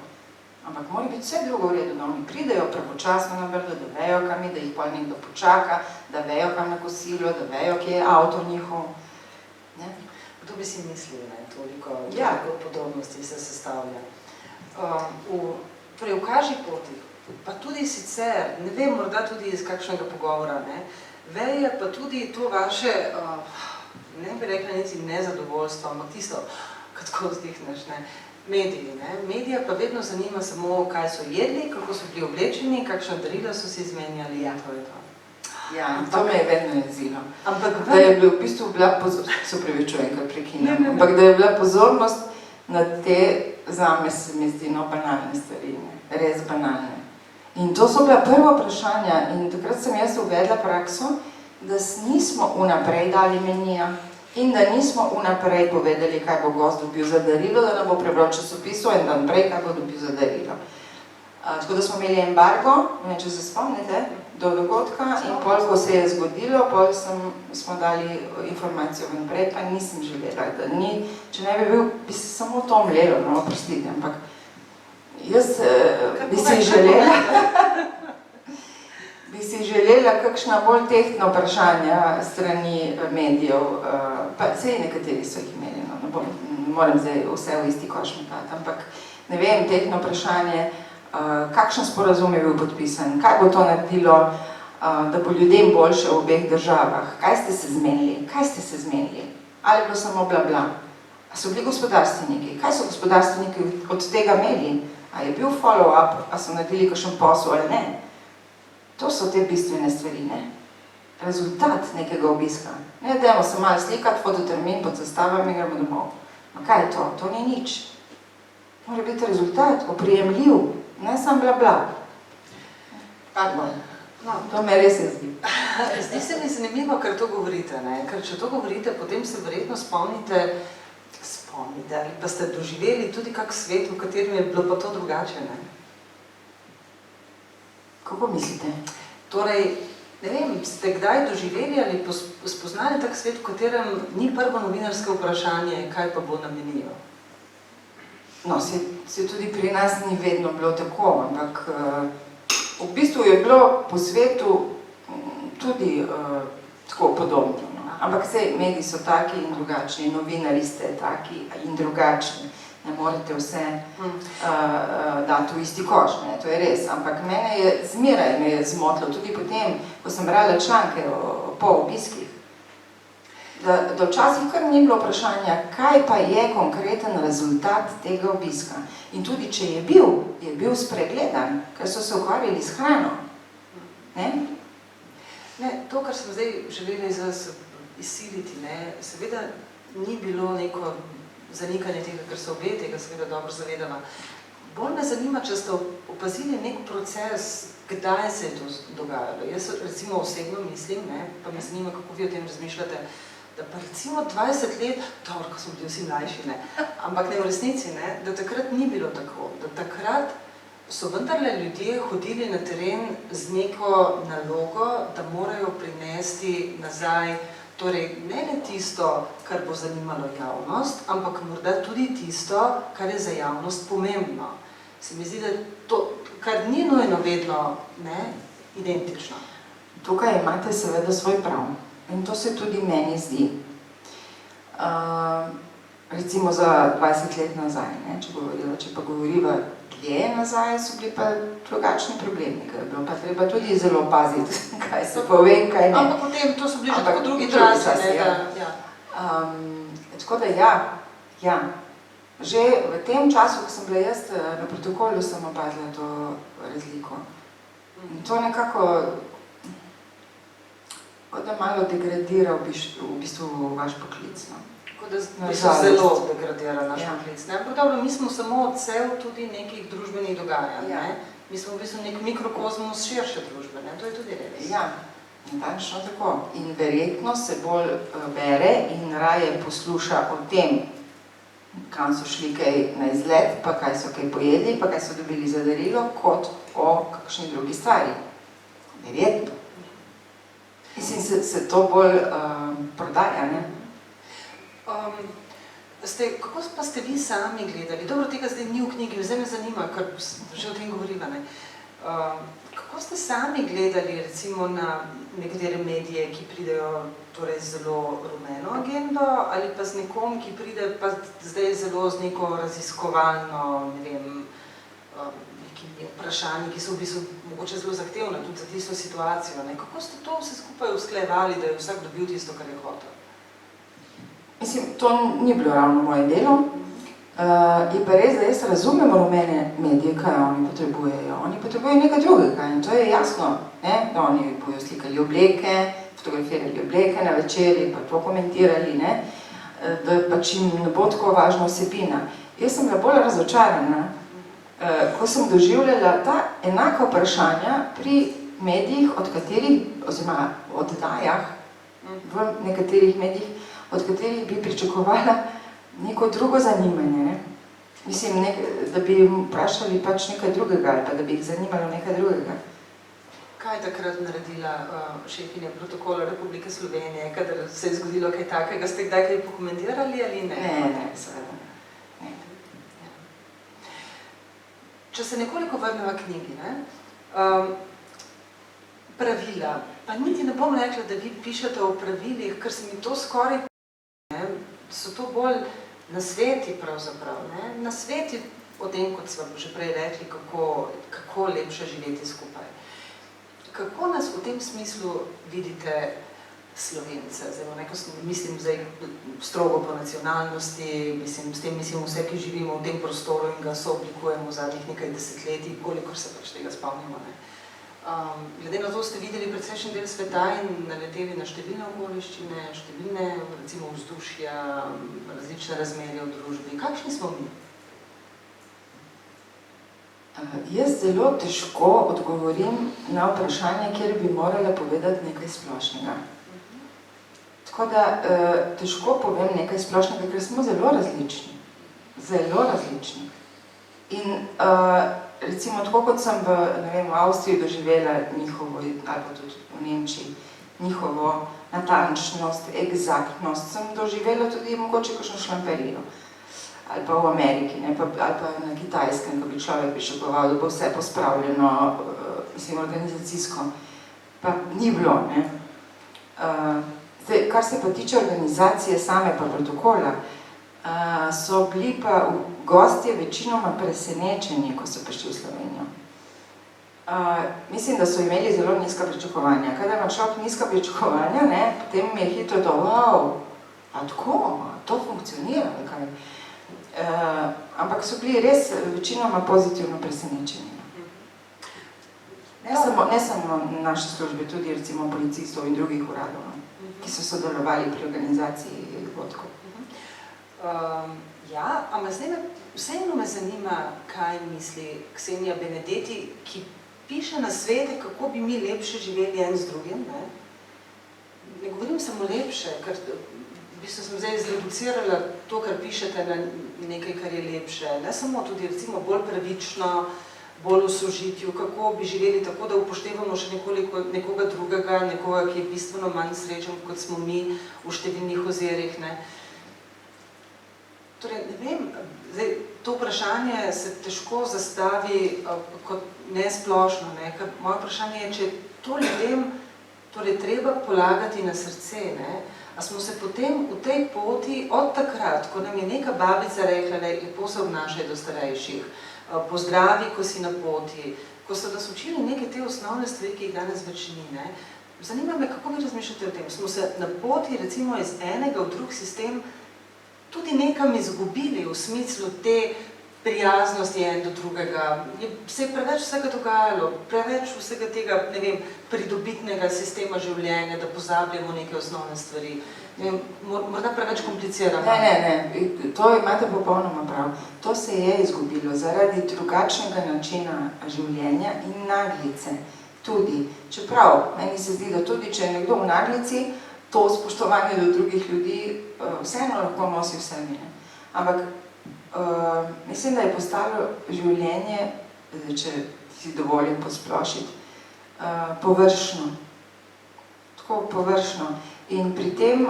Ampak mora biti vse drugo v redu, da oni pridejo pravočasno na Brdo, da vejo, kam je, da jih pol nekdo počaka, da vejo, kam na kosilo, da vejo, kje je avto njihov. Kdo bi si mislil, ne, toliko podobnosti se sestavlja. Torej, v kaži poti, pa tudi sicer, ne vem, morda tudi iz kakšnega pogovora, ne, veje pa tudi to vaše, ne bi rekla niti nezadovoljstvo, ampak tisto, kad tako vzdihneš, ne, mediji, ne? Medija pa vedno zanima samo, kaj so jedli, kako so bili oblečeni, kakšna darila so si izmenjali, to je to. Ja, in to me je vedno jezilo. Ampak da je bila v bistvu se upravičujem, kar prekinem, ampak da je bila pozornost na te, zame se mi zdi, banalne stvari, res banalne. In to so bila prva vprašanja in takrat sem jaz uvedla prakso, da nismo vnaprej dali menija in da nismo vnaprej povedali, kaj bo gost dobil za darilo, da nam bo prebral časopisov in dan prej, kaj bo dobil za darilo. Tako da smo imeli embargo, ne vem, če se spomnite, do dogodka in pol, ko se je zgodilo, pol smo dali informacijo vnaprej, pa nisem želela, da ni, če ne bi bil, bi se samo to mlelo, no, oprostite, ampak jaz bi si želela kakšna bolj tehtna vprašanja strani medijev, pa sej nekateri so jih imeli, no, ne moram zdaj vse v isti koš metati, ampak ne vem, tehtno vprašanje, kakšen sporazum je bil podpisan, kaj bo to naredilo, da bo ljudem boljše v obeh državah, kaj ste se zmenili, ali je bilo samo bla bla, a so bili gospodarstveniki, kaj so gospodarstveniki od tega imeli, a je bil follow-up, a so naredili kakšen posel ali ne. To so te bistvene stvari, ne? Rezultat nekega obiska. Ne, dajmo se malo slikati, fototermin pod zastavami, gremo domov. Ma kaj je to? To ni nič. Mora biti rezultat, oprijemljiv, ne sam bla bla. Pardon. To me res ne zdi. Zdi se mi zanimivo, ker to govorite, ne? Ker če to govorite, potem se verjetno spomnite, ali pa ste doživeli tudi kak svet, v katerem je bilo pa to drugače, ne? Kako mislite? Torej, ne vem, ste kdaj doživeli ali spoznali tak svet, v katerem ni prvo novinarsko vprašanje, kaj pa bo na meniju? No, se tudi pri nas ni vedno bilo tako, ampak v bistvu je bilo po svetu tudi tako podobno. No. Ampak sej, mediji so taki in drugačni, novinari ste taki in drugačni. Ne morete vse dati v isti koš, ne, to je res. Ampak mene je zmeraj me je zmotilo, tudi potem, ko sem brala članke po obiskih, da včasih kar ni bilo vprašanja, kaj pa je konkreten rezultat tega obiska. In tudi, če je bil spregledan, ker so se ukvarjali s hrano. Ne? Ne, to, kar sem zdaj želela izsiliti, ne, seveda ni bilo neko zanikanje tega, ker se obe tega seveda dobro zavedala. Bolj me zanima, če ste opazili nek proces, kdaj se je to dogajalo. Jaz recimo osebno mislim, ne, pa me zanima, kako vi o tem razmišljate, da pa recimo 20 let, dobro, ko smo bili vsi mlajši, ne, ampak ne v resnici, ne, da takrat ni bilo tako, da takrat so vendarle ljudje hodili na teren z neko nalogo, da morajo prinesti nazaj, torej ne le tisto, kar bo zanimalo javnost, ampak morda tudi tisto, kar je za javnost pomembno. Se mi zdi, da to, kar ni nujno vedno, ne, identično. Tukaj imate seveda svoj prav. In to se tudi meni zdi. Recimo za 20 let nazaj, ne, če pa govoriva dlje nazaj, so bili pa drugačni problemi, ker je bilo pa treba tudi zelo paziti, kaj se pove, kaj ne. Ampak potem, to so bili že tako drugi časi, ne, ja. Tako da ja. Že v tem času, ko sem bila jaz na protokolu, sem opazila to razliko. In to nekako kot da malo degradira v bistvu vaš poklic. Kot da zelo degradira naš poklic. Ampak dobro, mi smo samo odsev tudi nekih družbenih dogajanj. Mi smo v bistvu nek mikrokozmos širše družbe, to je tudi res. Ja, natančno tako. In verjetno se bolj bere in raje posluša o tem, kam so šli kaj na izlet, pa kaj so kaj pojedli, pa kaj so dobili za darilo, kot o kakšni drugi stvari. Verjetno. Mislim, se to bolj prodaja, ne? Kako pa ste vi sami gledali? Dobro, tega zdaj ni v knjigi, zdaj me zanima, ker že o tem govoriva, ne? Kako ste sami gledali, recimo, na nekatere medije, ki pridejo torej zelo rumeno agendo, ali pa z nekom, ki pride pa zdaj zelo z neko raziskovalno, ne vem, vprašanji, ki so v bistvu mogoče zelo zahtevne tudi za tisto situacijo. Kako ste to vse skupaj usklajevali, da je vsak dobil tisto, kar je hotel? Mislim, to ni bilo ravno moje delo. Je pa res, da jaz razumem rumene medije, kaj oni potrebujejo. Oni potrebujejo nekaj drugega in to je jasno, ne? Da oni bojo slikali obleke, fotografirali obleke na večerji, pa to komentirali, ne? Da pač jim ne bo tako važna vsebina. Jaz sem bila bolj razočarana, ko sem doživljala ta enaka vprašanja pri medijih, od katerih, oziroma oddajah v nekaterih medijih, od katerih bi pričakovala neko drugo zanimanje, ne? Mislim, da bi vprašali pač nekaj drugega, ali pa da bi jih zanimalo nekaj drugega. Kaj je takrat naredila šefinja protokola Republike Slovenije, kadar se je zgodilo kaj takega? Ste kdaj kaj pokomentirali ali ne? Ne, seveda ne. Če se nekoliko vrneva knjigi, ne? Pravila. Pa niti ne bom rekla, da vi pišete o pravilih, ker se mi to skoraj ne? So to bolj nasveti pravzaprav, ne? Nasveti o tem, kot smo že prej rekli, kako lepše živeti skupaj. Kako nas v tem smislu vidite Slovence? Mislim zdaj strogo po nacionalnosti, s tem mislim vse, ki živimo v tem prostoru in ga sooblikujemo v zadnjih nekaj desetletij, kolikor se pač tega spomnimo, ne? Glede na to ste videli precejšen del sveta in naleteli na številne okoliščine, številne, recimo, vzdušja, različne razmerje v družbi. Kakšni smo mi? Jaz zelo težko odgovorim na vprašanje, kjer bi morala povedati nekaj splošnega. Tako da težko povem nekaj splošnega, ker smo zelo različni. Zelo različni. In recimo, tako kot sem v Avstriji doživela njihovo, ali pa tudi v Nemčiji, njihovo natančnost, egzaktnost, sem doživela tudi mogoče kakšno šlamperijo. Ali pa v Ameriki, ne, ali pa na Kitajskem, ko bi človek pričakoval, da bo vse pospravljeno, organizacijsko. Pa ni bilo, ne. Zdaj, kar se pa tiče organizacije same pa protokola, so bili pa gostje večinoma presenečeni, ko so prišli v Slovenijo. Mislim, da so imeli zelo nizka pričakovanja. Kadar ima človek nizka pričakovanja, ne, potem mi je hitro to, wow, a tako, to funkcionira, ali kaj. Ampak so bili res večinoma pozitivno presenečeni. Ne samo naše službe, tudi recimo policistov in drugih uradov, ki so sodelovali pri organizaciji dogodkov. Ja, ampak vseeno me zanima, kaj misli Ksenija Benedetti, ki piše na svete, kako bi mi lepše živeli en z drugim, ne? Ne govorim samo lepše, ker v bistvu sem zdaj zreducirala to, kar pišete, na nekaj, kar je lepše. Ne samo tudi, recimo, bolj pravično, bolj v sožitju, kako bi živeli tako, da upoštevamo še nekoga drugega, nekoga, ki je bistveno manj srečen, kot smo mi v številnih ozirih, ne? Torej, ne vem, zdaj, to vprašanje se težko zastavi kot nesplošno, ne? Ker moje vprašanje je, če je to ljudem treba polagati na srce, ne? A smo se potem v tej poti od takrat, ko nam je neka babica rekla, da lepo se obnašaj do starejših, pozdravi, ko si na poti, ko so nas učili neke te osnovne stvari, ki jih danes več ni, ne? Zanima me, kako vi razmišljate o tem? Smo se na poti, recimo, iz enega v drug sistem tudi nekam izgubili v smislu te prijaznosti en do drugega. Se je preveč vsega dogajalo, preveč vsega tega, ne vem, pridobitnega sistema življenja, da pozabljamo neke osnovne stvari. Morda preveč kompliciramo. Ne, to imate popolnoma prav. To se je izgubilo zaradi drugačnega načina življenja in naglice. Tudi, čeprav, meni se zdi, da tudi, če je nekdo v naglici, to spoštovanje do drugih ljudi vseeno lahko nosi v sebi. Ampak mislim, da je postalo življenje, če si dovolim posplošiti, površno. Tako površno. In pri tem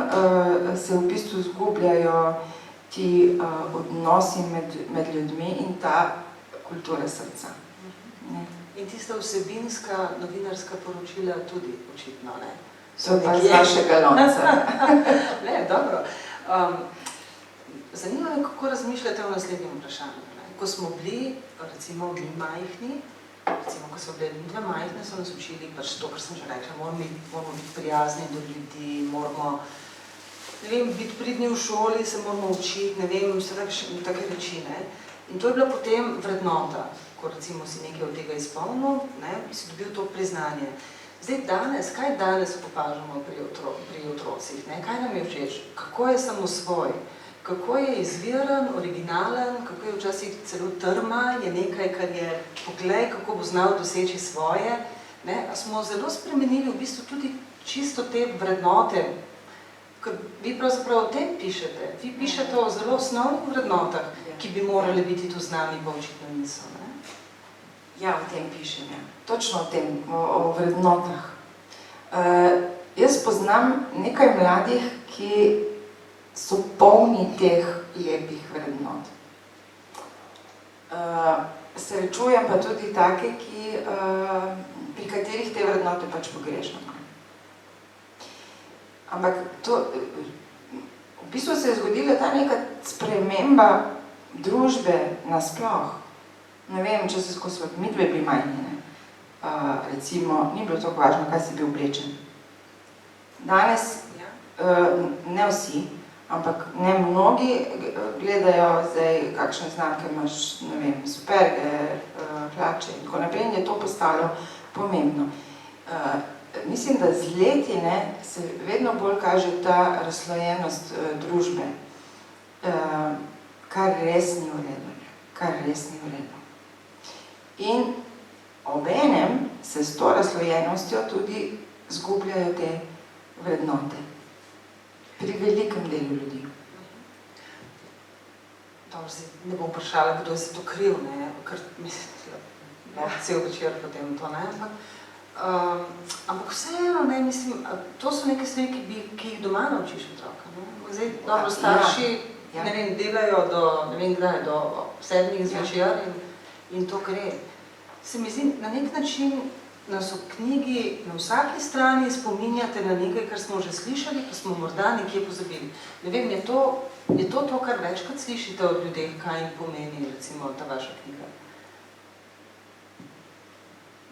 se v bistvu zgubljajo ti odnosi med ljudmi in ta kultura srca. In tista vsebinska novinarska poročila tudi očitno, ne? To pa z vašega lonca. Ne, dobro. Zanima me, kako razmišljate o naslednjem vprašanju. Ko smo bili, recimo, mi majhni, recimo, ko so bile mi dve majhne, so nas učili pač to, kar sem že rekla, moramo biti prijazni do ljudi, moramo ne vem, biti pridni v šoli, se moramo učiti, ne vem, vse take reči, ne. In to je bila potem vrednota, ko recimo si nekaj od tega izpolnil, ne, si dobil to priznanje. Zdaj danes, kaj danes opažamo pri otrocih, ne, kaj nam je všeč, kako je samosvoj, kako je izviren, originalen, kako je včasih celo trma, je nekaj, kar je, poglej, kako bo znal doseči svoje, ne, a smo zelo spremenili v bistvu tudi čisto te vrednote, ker vi pravzaprav o tem pišete, vi pišete o zelo osnovnih vrednotah, ki bi morali biti tu z nami, pa očitno niso, ne? Ja, o tem pišem, ja. Točno o tem, o vrednotah. Jaz poznam nekaj mladih, ki so polni teh lepih vrednot. Srečujem pa tudi take, pri katerih te vrednote pač pogrešam. Ampak to, v bistvu se je zgodila ta neka sprememba družbe nasploh. Ne vem, če se skozi midve bili majhni, recimo, ni bilo tako važno, kaj si bil oblečen. Danes, ne vsi, ampak ne mnogi gledajo zdaj, kakšne znamke imaš, ne vem, superge, hlače in tako naprej, in je to postalo pomembno. Mislim, da z leti se vedno bolj kaže ta razslojenost družbe, kar res ni v redu. In obenem se s to razslojenostjo tudi zgubljajo te vrednote pri velikem delu ljudi. Dobro, ne bom vprašala, kdo je se to kriv, ne, ker mislim, cel večer potem to, ne, ampak vseeno, ne, mislim, to so neke stvari, ki jih doma naučiš otroka, ne. Zdaj, dobro, starši, ne vem, delajo do, ne vem kdaj, do 7 zvečer in to gre. Se mi zdi, na nek način nas v knjigi na vsaki strani spominjate na nekaj, kar smo že slišali, pa smo morda nekje pozabili. Ne vem, je to, kar večkrat slišite od ljudeh, kaj jim pomeni, recimo, ta vaša knjiga?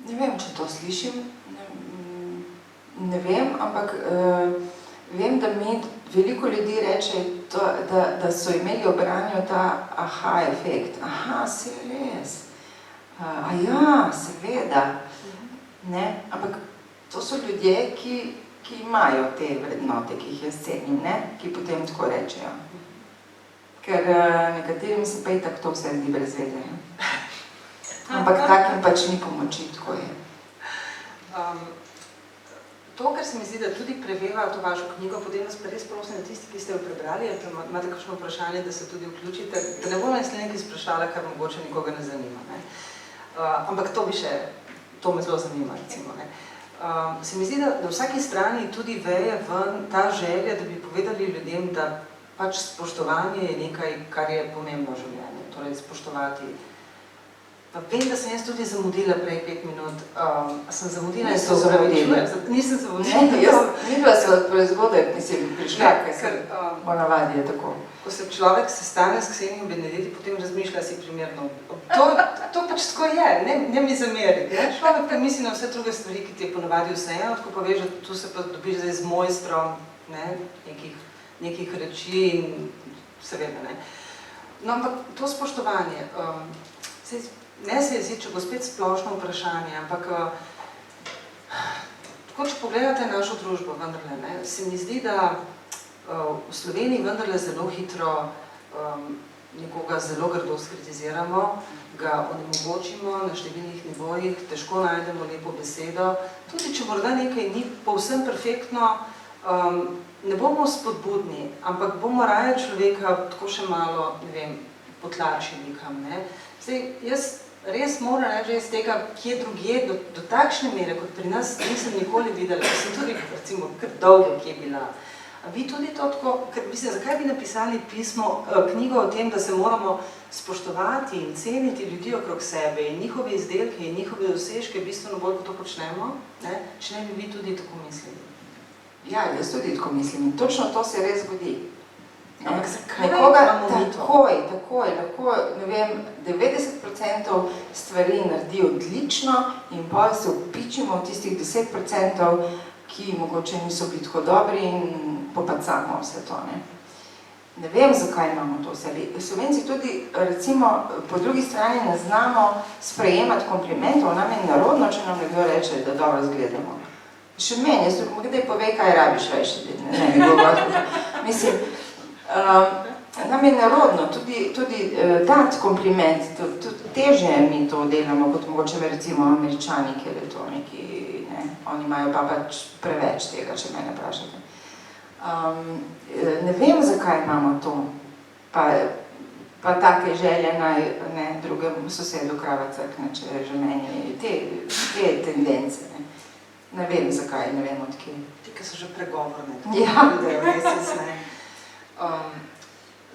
Ne vem, če to slišim, ne vem, ampak vem, da mi veliko ljudi reče, da so imeli ob branju ta aha efekt. Aha, se res. A ja, seveda. Ampak to so ljudje, ki imajo te vrednote, ki jih jaz cenim, ki potem tako rečejo. Ker nekaterim se pa itak to vse zdi brez veze. Ampak takim pač ni pomoči, tako je. To, kar se mi zdi, da tudi preveva to vašo knjigo, potem vas pa res prosim, da tisti, ki ste jo prebrali, ali imate kakšno vprašanje, da se tudi vključite, da ne bom nekaj sprašala, kar mogoče nikoga ne zanima. Ampak to me zelo zanima, recimo. Se mi zdi, da v vsaki strani tudi veje ven ta želja, da bi povedali ljudem, da pač spoštovanje je nekaj, kar je pomembno v življenju, torej spoštovati. Pa vem, da sem jaz tudi zamudila prej 5 minut. Sem zamudila in se opravičujem. Nisem zamudila. Videla se od proizvodek, mislim, prišla, ker ponavadi je tako. Ko se človek sestane s Ksenijo Benedeti, potem razmišlja si primerno. To pač tako je, ne mi zameri. Človek pa misli na vse druge stvari, ki ti je ponavadi vseeno, tako pa veš, da tu se pa dobiš zdaj z mojstrom nekih reči in seveda, ne. No, ampak to spoštovanje, ne se jezi, če bo spet splošno vprašanje, ampak tako, če pogledate našo družbo, vendarle, se mi zdi, da v Sloveniji vendarle zelo hitro nekoga zelo grdo skritiziramo, ga onemogočimo na številnih nivojih, težko najdemo lepo besedo. Tudi, če morda nekaj ni povsem perfektno, ne bomo spodbudni, ampak bomo raje človeka tako še malo, ne vem, potlačili kam, ne. Zdaj, jaz res moram reči, iz tega, kje drugje, do takšne mere, kot pri nas, nisem nikoli videla, ker sem tudi, recimo, kar dolgo kje bila. A vi tudi to tako, ker mislim, zakaj bi napisali knjigo o tem, da se moramo spoštovati in ceniti ljudi okrog sebe in njihove izdelke in njihove dosežke, bistveno bolj, ko to počnemo, če ne bi vi tudi tako mislili? Ja, jaz tudi tako mislim in točno to se res zgodi. Ampak zakaj imamo mi to? Takoj, lahko, ne vem, 90% stvari naredi odlično in pa se vpičimo v tistih 10%, ki mogoče niso bili tako dobri in popacamo vse to, ne. Ne vem, zakaj imamo to vse. Slovenci tudi, recimo, po drugi strani ne znamo sprejemati komplimentov, nam je narodno, če nam nekdo reče, da dobro izgledamo. Še meni, jaz kdaj pove, kaj rabiš več, ne bi govorila. Mislim, nam je narodno tudi dati kompliment, tudi težje mi to delamo, kot mogoče recimo Američani, kjer je to neki, ne, oni imajo pa pač preveč tega, če mene vprašate. Ne vem, zakaj imamo to, pa take želje naj drugemu sosedu krava crkne, če je že meni, te tendence, ne. Ne vem, zakaj, ne vem odkje. Ti, ki so že pregovorne, ja.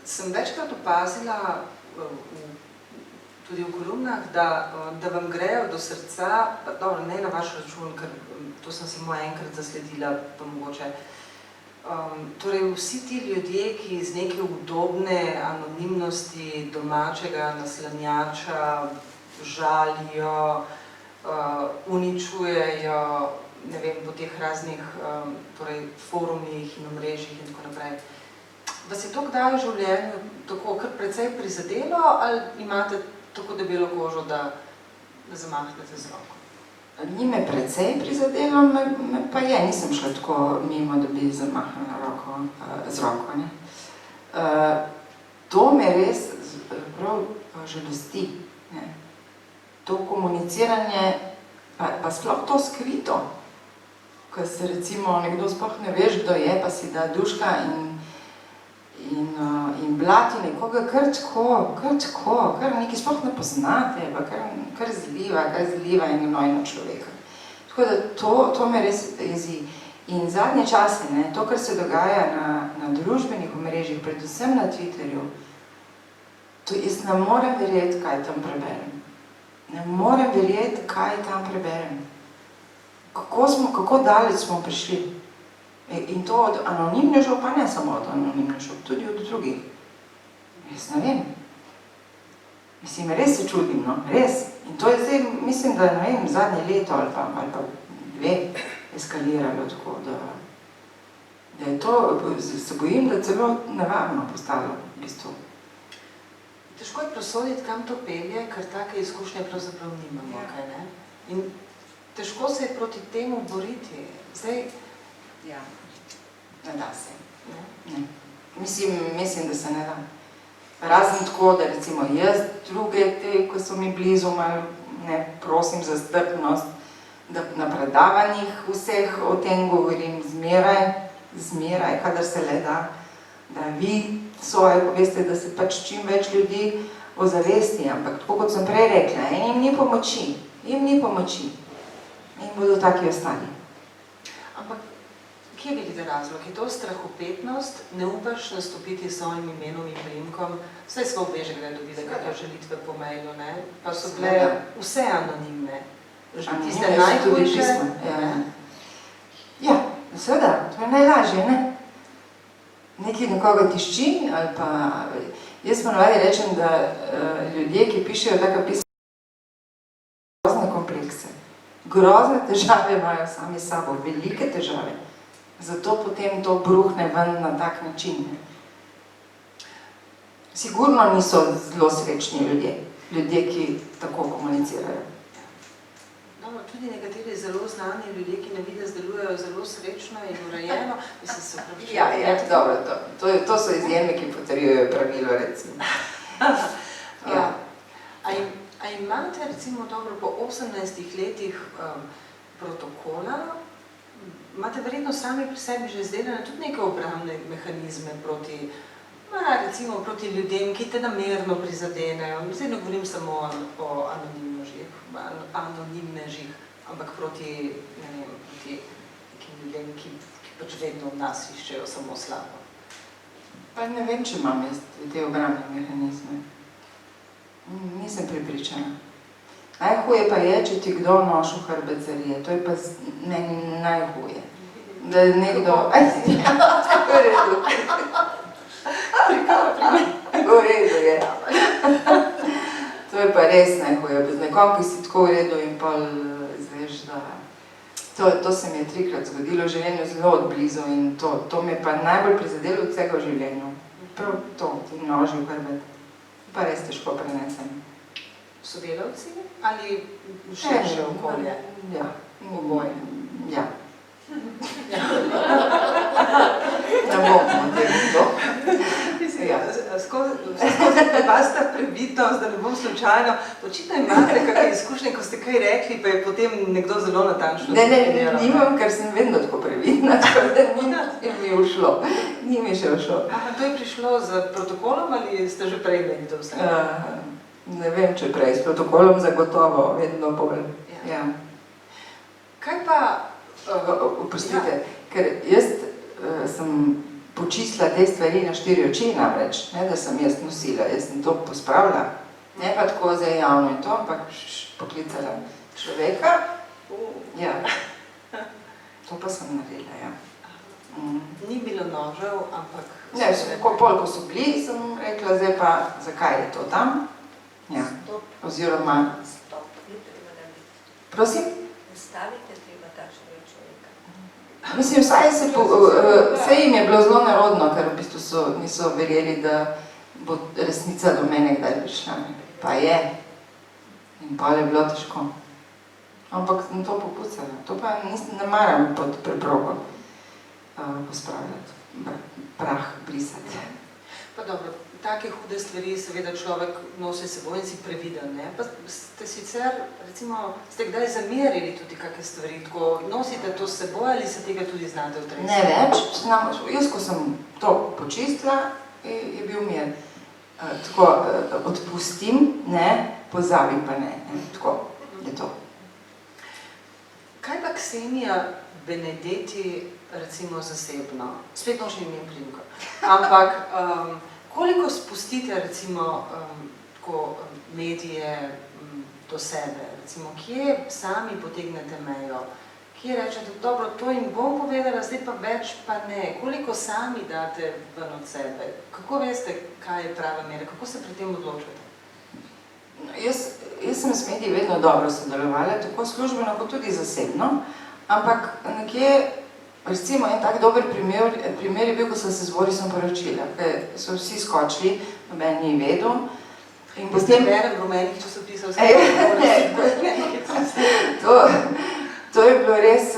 Sem večkrat opazila tudi v kolumnah, da vam grejo do srca, dobro, ne na vaš račun, ker to sem samo enkrat zasledila, pa mogoče. Torej, vsi ti ljudje, ki iz neke udobne anonimnosti domačega naslanjača žalijo, uničujejo, ne vem, po teh raznih forumih in omrežjih in tako naprej. Vas je to kdaj v življenju tako kar precej prizadelo ali imate tako debelo kožo, da zamahnete z roko? Ni me precej prizadelo, me pa je, nisem šla tako mimo, da bi zamahnila z roko, ne. To me res prav žalosti, ne. To komuniciranje, pa sploh to skrito, ko se recimo nekdo sploh ne veš, kdo je, pa si da duška in blati nekoga kar tako, kar nekaj sploh ne poznate, pa kar zliva in gnojno človeka. Tako da to me res jezi. In zadnje čase, ne, to, kar se dogaja na družbenih omrežjih, predvsem na Twitterju, to jaz ne morem verjeti, kaj tam preberem. Ne morem verjeti, kaj tam preberem. Kako daleč smo prišli. In to od anonimnežev, pa ne samo od anonimnežev, tudi od drugih. Jaz ne vem. Mislim, res se čudim, no, res. In to je zdaj, mislim, da ne vem, zadnje leto ali pa dve eskaliralo tako, da je to, se bojim, da celo nevarno postalo v bistvu. Težko je prosoditi, kam to pelje, ker take izkušnje pravzaprav nimamo, kaj ne? In težko se je proti temu boriti. Zdaj, ja, ne da se. Ne. Mislim, da se ne da. Razen tako, da recimo jaz druge te, ko so mi blizu, malo ne prosim za strpnost, da na predavanjih vseh o tem govorim zmeraj, kadar se le da, da vi svoje poveste, da se pač čim več ljudi ozavesti, ampak tako kot sem prej rekla, jim ni pomoči, in bodo taki ostali. Ampak kje vidite razlog? Je to strahopetnost, ne upaš nastopiti s svojim imenom in priimkom, vse smo obveže, kdaj dobili kakve želitve po mailu, ne? Pa so bile vse anonimne. Tiste najhujše. Ja, seveda, to je najlažje, ne? Nekaj nekoga tišči, ali pa... Jaz ponavadi rečem, da ljudje, ki pišejo taka pisma, grozne komplekse, grozne težave imajo sami s sabo, velike težave. Zato potem to bruhne ven na tak način. Sigurno niso zelo srečni ljudje, ki tako komunicirajo. Dobro, tudi nekateri zelo znani ljudje, ki na videz delujejo zelo srečno in urejeno, mislim, so pravično. Ja, dobro, to so izjeme, ki potrjujejo pravilo, recimo. A imate, recimo, dobro, po 18 letih protokola, imate verjetno sami pri sebi že izdelane tudi neke obrambne mehanizme proti, recimo, proti ljudem, ki te namerno prizadenejo. Zdaj ne govorim samo o anonimnežih, ampak proti nekim ljudem, ki pač vedno od nas iščejo samo slabo. Pa ne vem, če imam jaz te obrambne mehanizme. Nisem prepričana. Najhuje pa je, če ti kdo noši v hrbet zarije. To je pa meni najhuje. Da nekdo... Tako je redu. Tako v redu je. To je pa res najhuje. Z nekom, ki si tako v redu in pol izveš, da... To se mi je 3-krat zgodilo v življenju zelo odblizu in to me pa najbolj prizadelo od vsega v življenju. Prav to, ti noži v hrbet. Pa res težko prenesem. Sodelavci ali širše okolje? Ja, oboje. Ja. Ne bomo tega to. Skozi prebasta previdnost, da ne bom slučajno. Očitno imate kakšne izkušnje, ko ste kaj rekli, pa je potem nekdo zelo natančno definiral. Ne, nimam, ker sem vedno tako previdna, tako da ni ušlo. Ni mi še ušlo. To je prišlo z protokolom ali ste že prej imeli to vse? Ne vem, če prej, s protokolom zagotovo, vedno bolj. Ja. Kaj pa... Oprostite, ker jaz sem počistila te stvari na 4 oči namreč, ne da sem jaz nosila, jaz sem to pospravila. Ne pa tako zdaj javno in to, ampak poklicala človeka. Ja. To pa sem naredila, ja. Ni bilo nožev, ampak... Ne, ko so bili, sem rekla, zdaj pa, zakaj je to tam? Ja, oziroma... Prosim? Stavite treba takšnega človeka. Mislim, vsaj jim je bilo zelo narodno, ker v bistvu niso verjeli, da bo resnica do mene kdaj prišla. Pa je. In pa je bilo težko. Ampak sem to popucala. To pa ne maram pod preprogo pospravljati, prah brisati. Pa dobro, take hude stvari seveda človek nosi seboj in si previden, ne? Pa ste sicer, recimo, ste kdaj zamerili tudi kakšne stvari, tako nosite to s seboj ali se tega tudi znate otresti? Ne več, jaz ko sem to počistila, je bil mir. Tako, odpustim, ne, pozabim pa ne, tako, je to. Kaj pa Ksenija Benedetti, recimo zasebno, spet nočem ime primka, ampak koliko spustite recimo medije do sebe, recimo kje sami potegnete mejo, kje rečete, dobro, to jim bom povedala, zdaj pa več pa ne, koliko sami date ven od sebe, kako veste, kaj je prava mera, kako se pri tem odločate? Jaz sem s mediji vedno dobro sodelovala, tako službeno kot tudi zasebno, ampak nekje, recimo en tak dober primer je bil, ko sem se z Borisom poročila, ker so vsi skočili, noben ni vedel. In potem berem rumenih časopisov, to je bilo res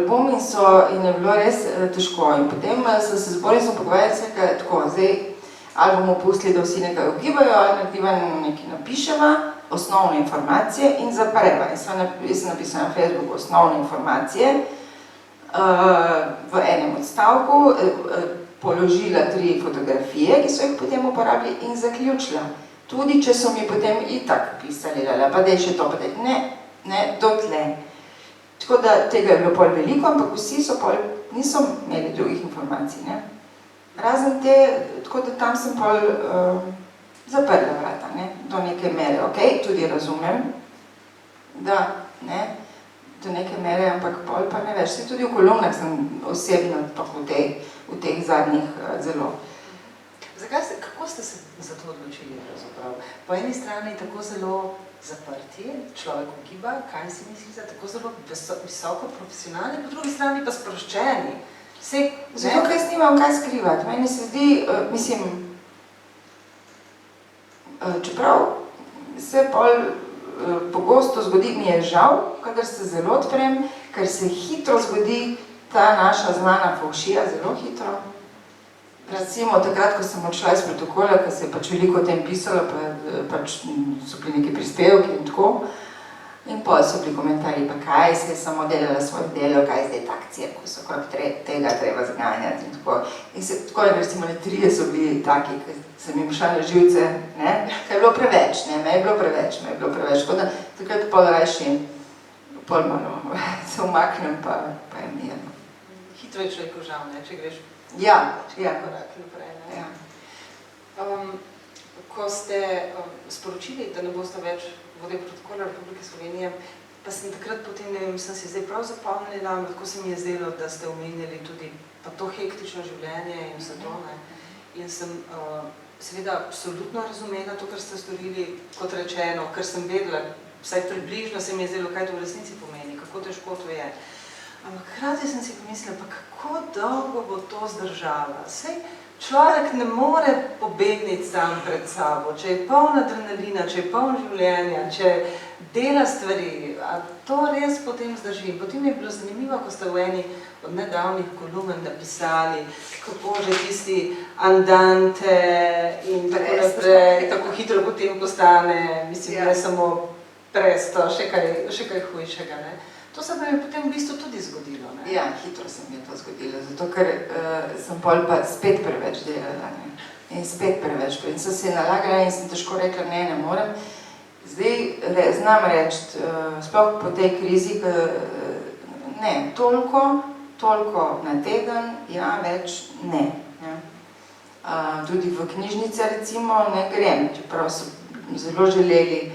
bom in je bilo res težko. In potem sem se z Borisom pogovarjala tako, zdaj ali bomo pustili, da vsi nekaj ugibajo, ali nekaj napiševa, osnovne informacije in zapreva. Jaz sem napisala na Facebooku osnovne informacije, v enem odstavku, položila 3 fotografije, ki so jih potem uporabili in zaključila. Tudi, če so mi potem itak pisali, pa da je še to, pa da je, ne, dotle. Tako da tega je bilo pol veliko, ampak vsi so pol, niso imeli drugih informacij, ne. Razen te, tako da tam sem pol zaprla vrata, ne, do neke mere, okej, tudi razumem, da, ne, do neke mere, ampak pol pa ne več. Tudi v kolumnah sem osebno v teh zadnjih zelo. Kako ste se za to odločili pravzaprav? Po eni strani tako zelo zaprti, človek ugiba, kaj si mislite, tako zelo visoko profesionalni, po drugi strani pa sproščeni. Zato, ker jaz nimam kaj skrivati. Meni se zdi, mislim, čeprav se pol pogosto zgodi, mi je žal, kadar se zelo odprem, ker se hitro zgodi ta naša znana fovšija, zelo hitro. Recimo, takrat, ko sem odšla iz protokola, ker se je pač veliko o tem pisalo, pač so bili neki prispevki in tako, in pa so bili komentarji, pa kaj se je samo delala svoje delo, kaj je zdaj tak cirkus, okrog tega treba zganjati in tako. In se tako, recimo, 3 so bili taki, ki sem jim šla na živce, ne, kaj je bilo preveč, ne, me je bilo preveč, tako da takrat pol rajši, pol malo se umaknem, pa je mirno. Hitro je človeku žal, ne, če greš korak naprej, ne. Ko ste sporočili, da ne boste več vodil protokola Republike Slovenije, pa sem takrat potem, ne vem, sem si zdaj prav zapomnila, tako se mi je zdelo, da ste omenili tudi pa to hektično življenje in vse to, ne. In sem seveda absolutno razumela to, kar ste storili, kot rečeno, ker sem vedela, vsaj približno se mi je zdelo, kaj to v resnici pomeni, kako kako težko to je. Ampak hkrati sem si pomislila, pa kako dolgo bo to zdržala. Sej človek ne more pobegniti sam pred sabo, če je poln adrenalina, če je poln življenja, če dela stvari, a to res potem zdrži. Potem je bilo zanimivo, ko ste v eni od nedavnih kolumen napisali, kako že tisti andante in tako naprej, tako hitro potem postane, mislim, ne samo presto, še kaj hujšega, ne. To se nam je potem v bistvu tudi zgodilo, ne? Ja, hitro se mi je to zgodilo, zato ker sem pol pa spet preveč delala, ne. In spet preveč, in sem se nalagala in sem težko rekla, ne morem. Zdaj znam reči, sploh po tej krizi, ne, toliko na teden, ja, več ne. Tudi v knjižnice recimo ne grem, čeprav so zelo želeli,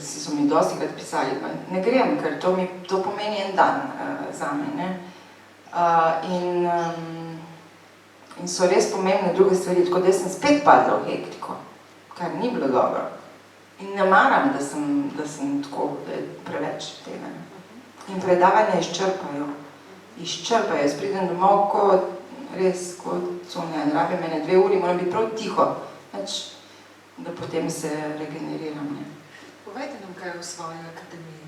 so mi dostikrat pisali, pa ne grem, ker to pomeni en dan zame, ne. In so res pomembne druge stvari, tako da sem spet padla v hektiko, kar ni bilo dobro. In ne maram, da sem tako, da je preveč tega. In predavanja izčrpajo. Jaz pridem domov, kot Sonja, in rabim mene 2 uri, moram biti prav tiho, da potem se regeneriram. Povejte nam kaj o svoji akademiji.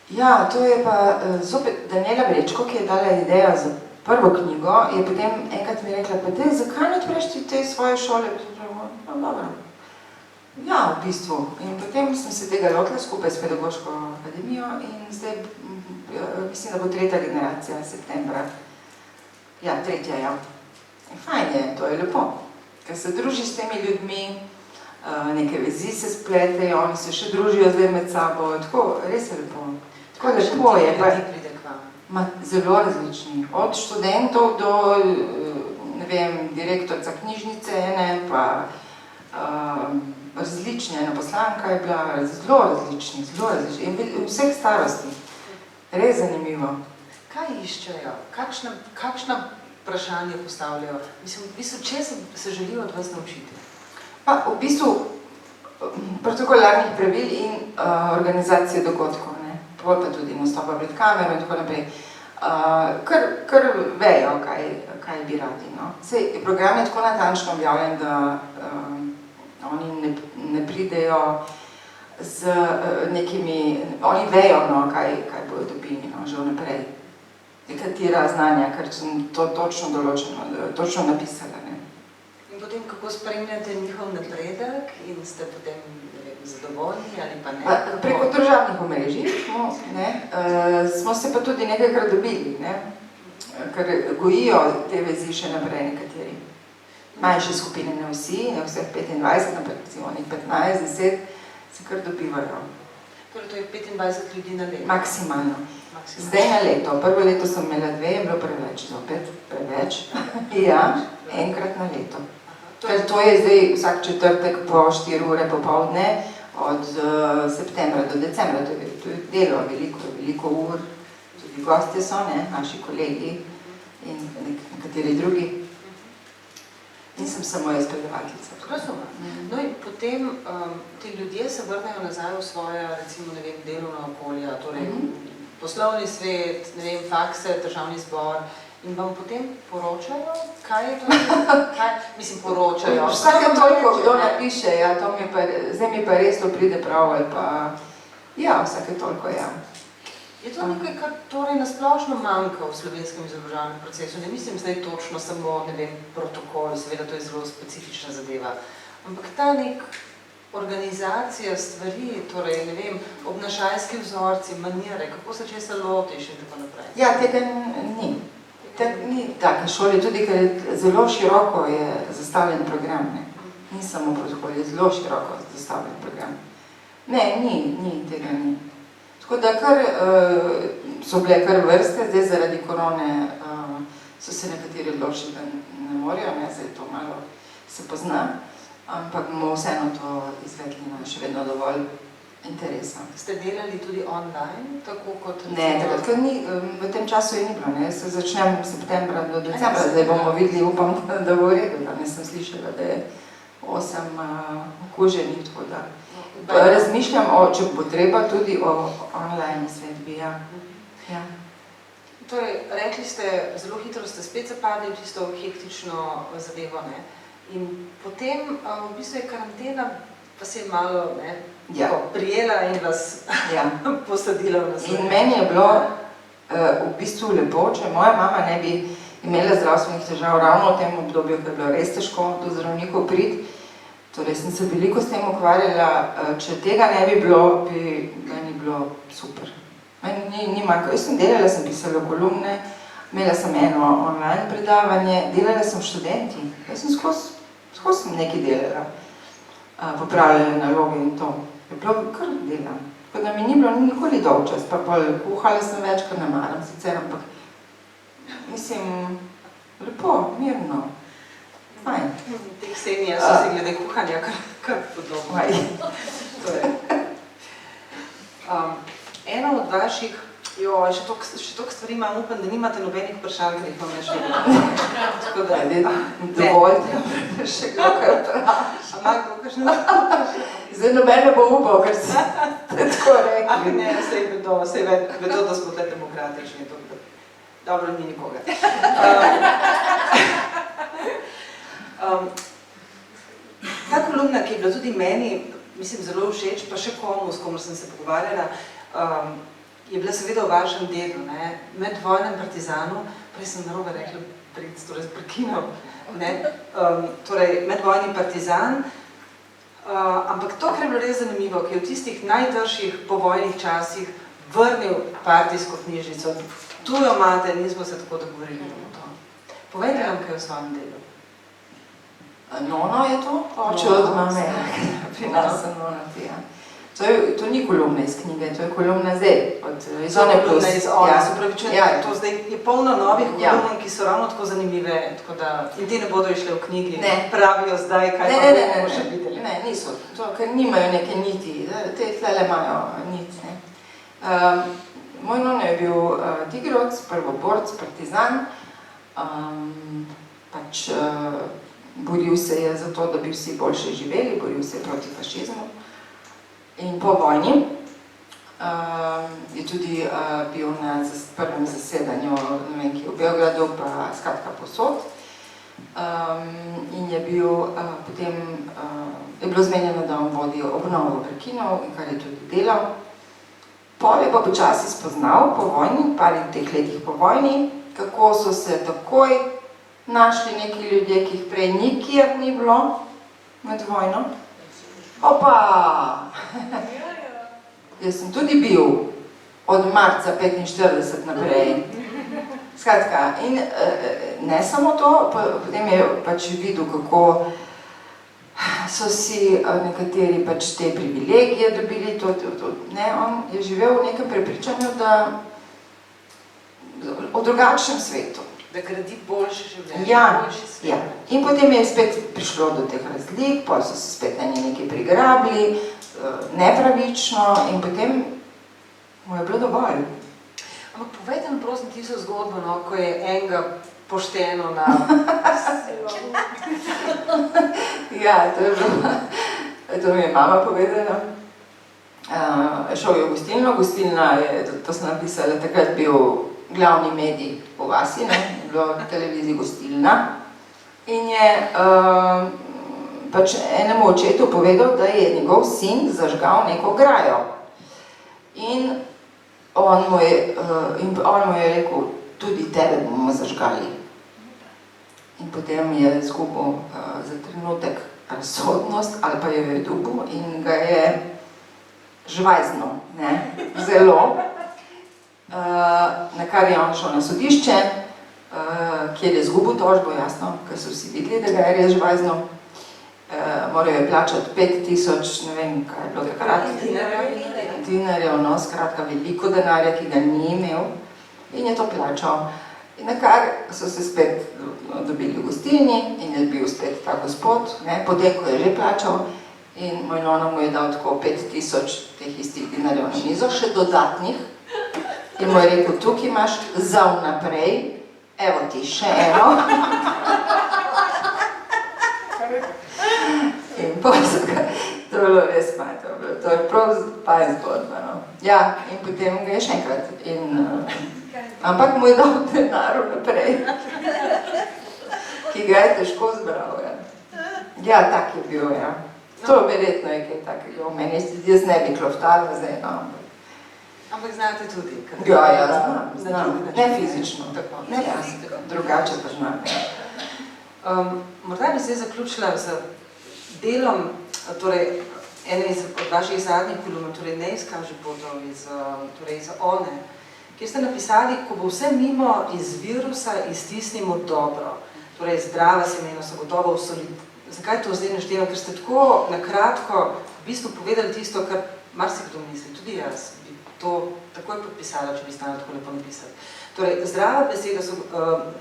Ja, to je pa zopet Daniela Brečko, ki je dala idejo za prvo knjigo, je potem enkrat mi rekla, pa zakaj ne odpreš ti te svoje šole? No, dobro. Ja, v bistvu. In potem sem se tega lotila skupaj s pedagoško akademijo in zdaj mislim, da bo 3. generacija septembra. Ja, 3. ja. In fajn je, to je lepo, ker se druži s temi ljudmi, neke vezi se spletejo, oni se še družijo zdaj med sabo, tako res je lepo. Tako lepo je. Kakšen ti pride k vam? Zelo različni. Od študentov do, ne vem, direktorica knjižnice, pa različni, ena poslanka je bila zelo različni, in vseh starosti. Res zanimivo. Kaj iščejo? Kakšna vprašanja postavljajo? Mislim, v bistvu, če se želijo od vas naučiti? Pa v bistvu protokolarnih pravil in organizacije dogodkov, ne. Pa tudi nastopa pred kamero in tako naprej. Kar vejo, kaj bi radi, no. Sej, program je tako natančno objavljen, da oni ne pridejo z nekimi, oni vejo, no, kaj bodo dobili, no, že vnaprej. Katera znanja, ker sem to točno določeno, točno napisala, ne. In potem, kako spremljate njihov napredek in ste potem, ne vem, zadovoljni ali pa ne? Preko družabnih omrežij smo se pa tudi nekajkrat dobili, ne. Ker gojijo te vezi še naprej nekateri. Manjše skupine, ne vsi, ne vseh 25, ampak recimo 15, 10 se kar dobivajo. Torej, to je 25 ljudi na leto? Maksimalno. Zdaj na leto. Prvo leto sem imela 2, je bilo preveč, zopet preveč. Ja, enkrat na leto. Ker to je zdaj vsak četrtek po 4 ure popoldne, od septembra do decembra. To je delo, veliko ur. Tudi gostje so, ne, naši kolegi in nekateri drugi. Nisem samo jaz predavateljica. Razumem. No in potem ti ljudje se vrnejo nazaj v svoje, recimo, ne vem, delovna okolja, torej poslovni svet, ne vem, fakse, državni zbor in vam potem poročajo, kaj je to? Mislim, poročajo. Vsake toliko kdo napiše, ja, zdaj mi pa res to pride prav, ali pa, ja, vsake toliko, ja. Je to nekaj, kar torej nasplošno manjka v slovenskem izobraževalnem procesu? Ne mislim zdaj točno samo, ne vem, protokol, seveda to je zelo specifična zadeva, ampak ta nek organizacija stvari, torej, ne vem, obnašalski vzorci, manire, kako se česa lotiš in tako naprej? Ja, tega ni. Ni take šole, tudi ker zelo široko je zastavljen program, ne. Ni samo protokol, je zelo široko zastavljen program. Ne, tega ni. Tako da so bile kar vrste, zdaj zaradi korone so se nekateri odločili, da ne morejo, zdaj to malo se pozna, ampak bomo vseeno to izvedli, še vedno dovolj interesa. Ste delali tudi online, tako kot... Ne, ker v tem času je ni bilo, ne, se začnem septembra do decembra, zdaj bomo videli, upam, da bo v redu, da ne sem slišala, da je 8 okuženih, tako da... Razmišljam, če bo treba, tudi o online izvedbi, ja. Torej, rekli ste, zelo hitro ste spet zapadli v tisto hektično zadevo, ne? In potem v bistvu je karantena pa se je malo prijela in vas posadila v naslov. In meni je bilo v bistvu lepo, če moja mama ne bi imela zdravstvenih težav ravno v tem obdobju, ko je bilo res težko do zdravnikov priti. Torej, sem se veliko s tem ukvarjala, če tega ne bi bilo, bi meni bilo super. Meni ni manjko. Jaz sem delala, sem pisala kolumne, imela sem eno online predavanje, delala sem študenti. Jaz sem skozi nekaj delala, popravljala naloge in to. Je bilo kar dela. Tako da mi ni bilo nikoli dolgčas, pa kuhala sem več, kar ne maram sicer, ampak mislim, lepo, mirno. Fajn. Te Ksenije so se glede kuhanja kar podobno. Eno od vaših, še toliko stvari imam, upam, da nimate nobenih vprašanj, ker jih vam ne želim. Dovolj, še kdo kaj vpraša. A ima kdo kakšno vprašanje? Zdaj noben ne bo upal, ker ste tako rekli. Ne, sej vedo, da smo tle demokratični. Dobro, ni nikoga. Ta kolumna, ki je bila tudi meni, mislim, zelo všeč, pa še komu, s komu sem se pogovarjala, je bila seveda v vašem delu, medvojnem partizanu, prej sem narobe rekla, torej prekinal, torej medvojni partizan, ampak to, kar je bilo res zanimivo, ki je v tistih najtežjih povojnih časih vrnil partijsko knjižnico, tu jo imate, nismo se tako dogovorili o to. Povejte nam, kaj je v svojem delu. Nono je to? Oče od mame, pri nas sem Nona Tija. To ni kolumna iz knjige, to je kolumna zdaj, iz One Plus. To zdaj je polno novih kolumn, ki so ravno tako zanimive, in ti ne bodo išle v knjigi, pravijo zdaj, kaj pa bomo še videli. Ne, niso, ker nimajo neke niti, te tlele imajo nit. Moj nono je bil tigrovec, prvoborc, partizan, pač boril se je za to, da bi vsi boljše živeli, boril se je proti fašizmu. In po vojni je tudi bil na prvem zasedanju, ne vem, ki je v Beogradu, pa skratka posod. In je bil potem, je bilo zmenjeno, da on vodi obnovo Brkinov, in kar je tudi delal. Pol je pa počasi spoznal po vojni, parih teh letih po vojni, kako so se takoj našli neki ljudje, ki jih prej nikjer ni bilo med vojno. Opa! Jaz sem tudi bil od marca 45 naprej. Skratka, in ne samo to, potem je pač videl, kako so si nekateri pač te privilegije dobili, on je živel v nekem prepričanju, da o drugačnem svetu. Da gradi boljše življenje, boljši svet. Ja. In potem je spet prišlo do teh razlik, potem so se spet nekaj prigrabili, nepravično, in potem mu je bilo dovolj. Ampak povejte nam prosim tisto zgodbo, ko je enega pošteno na... Ja, to mi je mama povedala. Šel je v gostilno, gostilna je, to sem napisala, takrat bil glavni medij v vasi, bilo televiziji gostilna, in je pač enemu očetu povedal, da je njegov sin zažgal neko grajo. In on mu je rekel, tudi tebe bomo zažgali. In potem je izgubil za trenutek razsodnost, ali pa jo je dobil in ga je žvajznil, zelo. Na kar je on šel na sodišče, kjer je izgubil tožbo, jasno, ker so vsi videli, da ga je res žvajznil. Moral je plačati 5000, ne vem, kaj je bilo takrat, dinarjev, skratka veliko denarja, ki ga ni imel, in je to plačal. In na kar so se spet dobili v gostilni in je bil spet ta gospod, potem, ko je že plačal, in moj nona mu je dal tako 5000 teh istih dinarjev na mizo, še dodatnih. In mu je rekel, tukaj imaš za vnaprej, evo ti še eno. In to je bilo res malo, to je prav fajn zgodba, no. Ja, in potem ga je še enkrat. Ampak mu je dal denar naprej, ki ga je težko zbral, ja. Ja, tak je bil, ja. To verjetno je kaj takega v meni. Jaz ne bi kloftala zdaj, no. Ampak znate tudi? Ja, znam. Ne fizično, ne fizično, drugače pa znam. Morda bi se zaključila z delom, torej, ene od vaših zadnjih kolumn, torej ne izkaži potov iz One, kjer ste napisali, ko bo vse mimo iz virusa, iztisnimo dobro. Torej, zdrava semena so gotovo v solidarnosti. Zakaj to zdaj naštevam? Ker ste tako nakratko v bistvu povedali tisto, kar marsikdo misli, tudi jaz bi to takoj podpisala, če bi znala tako lepo napisati. Torej, zdrava beseda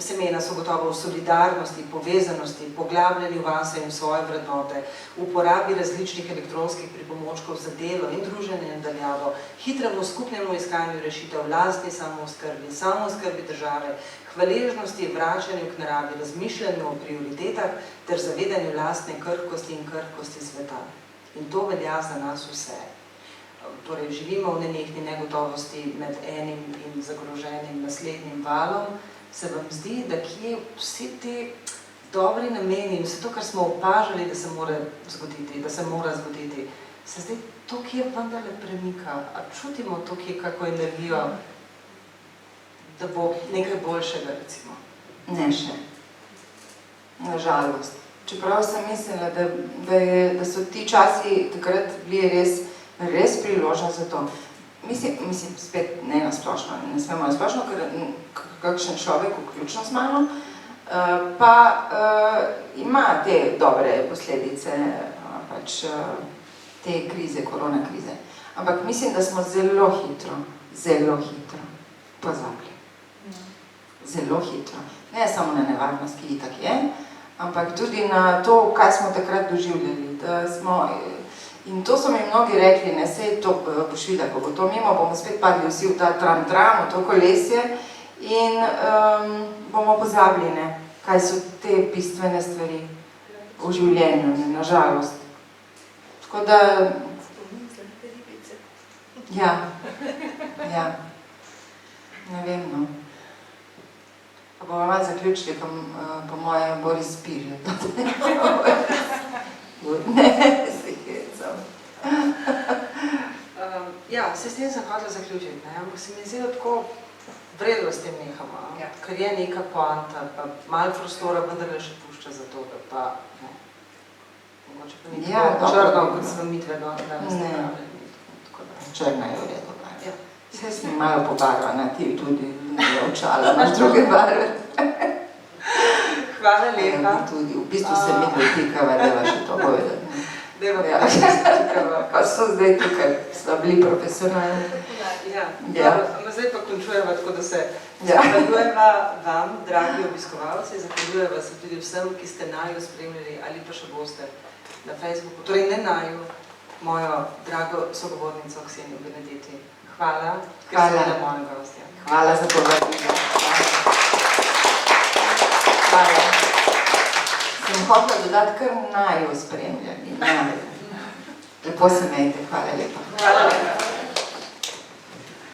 semena so gotovo v solidarnosti, povezanosti, poglabljanju vase in svoje vrednote, uporabi različnih elektronskih pripomočkov za delo in druženje nadaljavo, hitremu skupnemu iskanju rešitev, lastni samooskrbi države, hvaležnosti, vračanju k naravi, razmišljanju o prioritetah ter zavedanju lastne krhkosti in krhkosti sveta. In to velja za nas vse. Torej, živimo v nenehni negotovosti med enim in zagroženim naslednjim valom. Se vam zdi, da kje vsi te dobri nameni in vse to, kar smo opažali, da se mora zgoditi, se zdaj to, kje vendarle premika? A čutimo to, kje kako energijo, da bo nekaj boljšega, recimo? Ne še. Nažalost. Čeprav sem mislila, da so ti časi takrat bili res priložnost za to. Mislim, spet ne nasplošno, ne smemo nasplošno, ker kakšen človek, vključno z mano, pa ima te dobre posledice, pač te krize, korona krize. Ampak mislim, da smo zelo hitro pozabili. Zelo hitro. Ne samo na nevarnost, ki itak je, ampak tudi na to, kaj smo takrat doživljali. In to so mi mnogi rekli, ne, sej to boš videla, ko bo to mimo, bomo spet padli vsi v ta tram, v to kolesje in bomo pozabili, ne, kaj so te bistvene stvari v življenju, ne, nažalost. Tako da... Ja. Ne vem, no. Pa bomo malo zaključili, po moje Boris Pir. Ne, se hecam. Ja, se s tem sem hotela zaključiti, ampak se mi zdi tako vredno s tem nehamo, ker je neka poanta, pa malo prostora vendarle še pušča za to, da pa, ne, mogoče pa ni tako črno, kot smo mitve danes napravili. Črna je v redu, barva. Vse sem malo pobarvana, ti tudi očala, imaš druge barve. Hvala lepa. V bistvu se mi dotikava, deva še to povedati. Deva dotikava. Pa so zdaj tukaj, smo bili profesionalni. Ja, zdaj pa končujeva, tako da se zahvaljujeva vam, dragi obiskovalci, zahvaljujeva se tudi vsem, ki ste naju spremljali ali pa še boste na Facebooku. Torej ne naju, mojo drago sogovornico Ksenijo Benedeti. Hvala, ker ste bila moja gostja. Hvala za povabilo. Hvala. Sem hotela dodati, kar naju spremljali. Lepo se imejte, hvala lepa. Hvala lepa.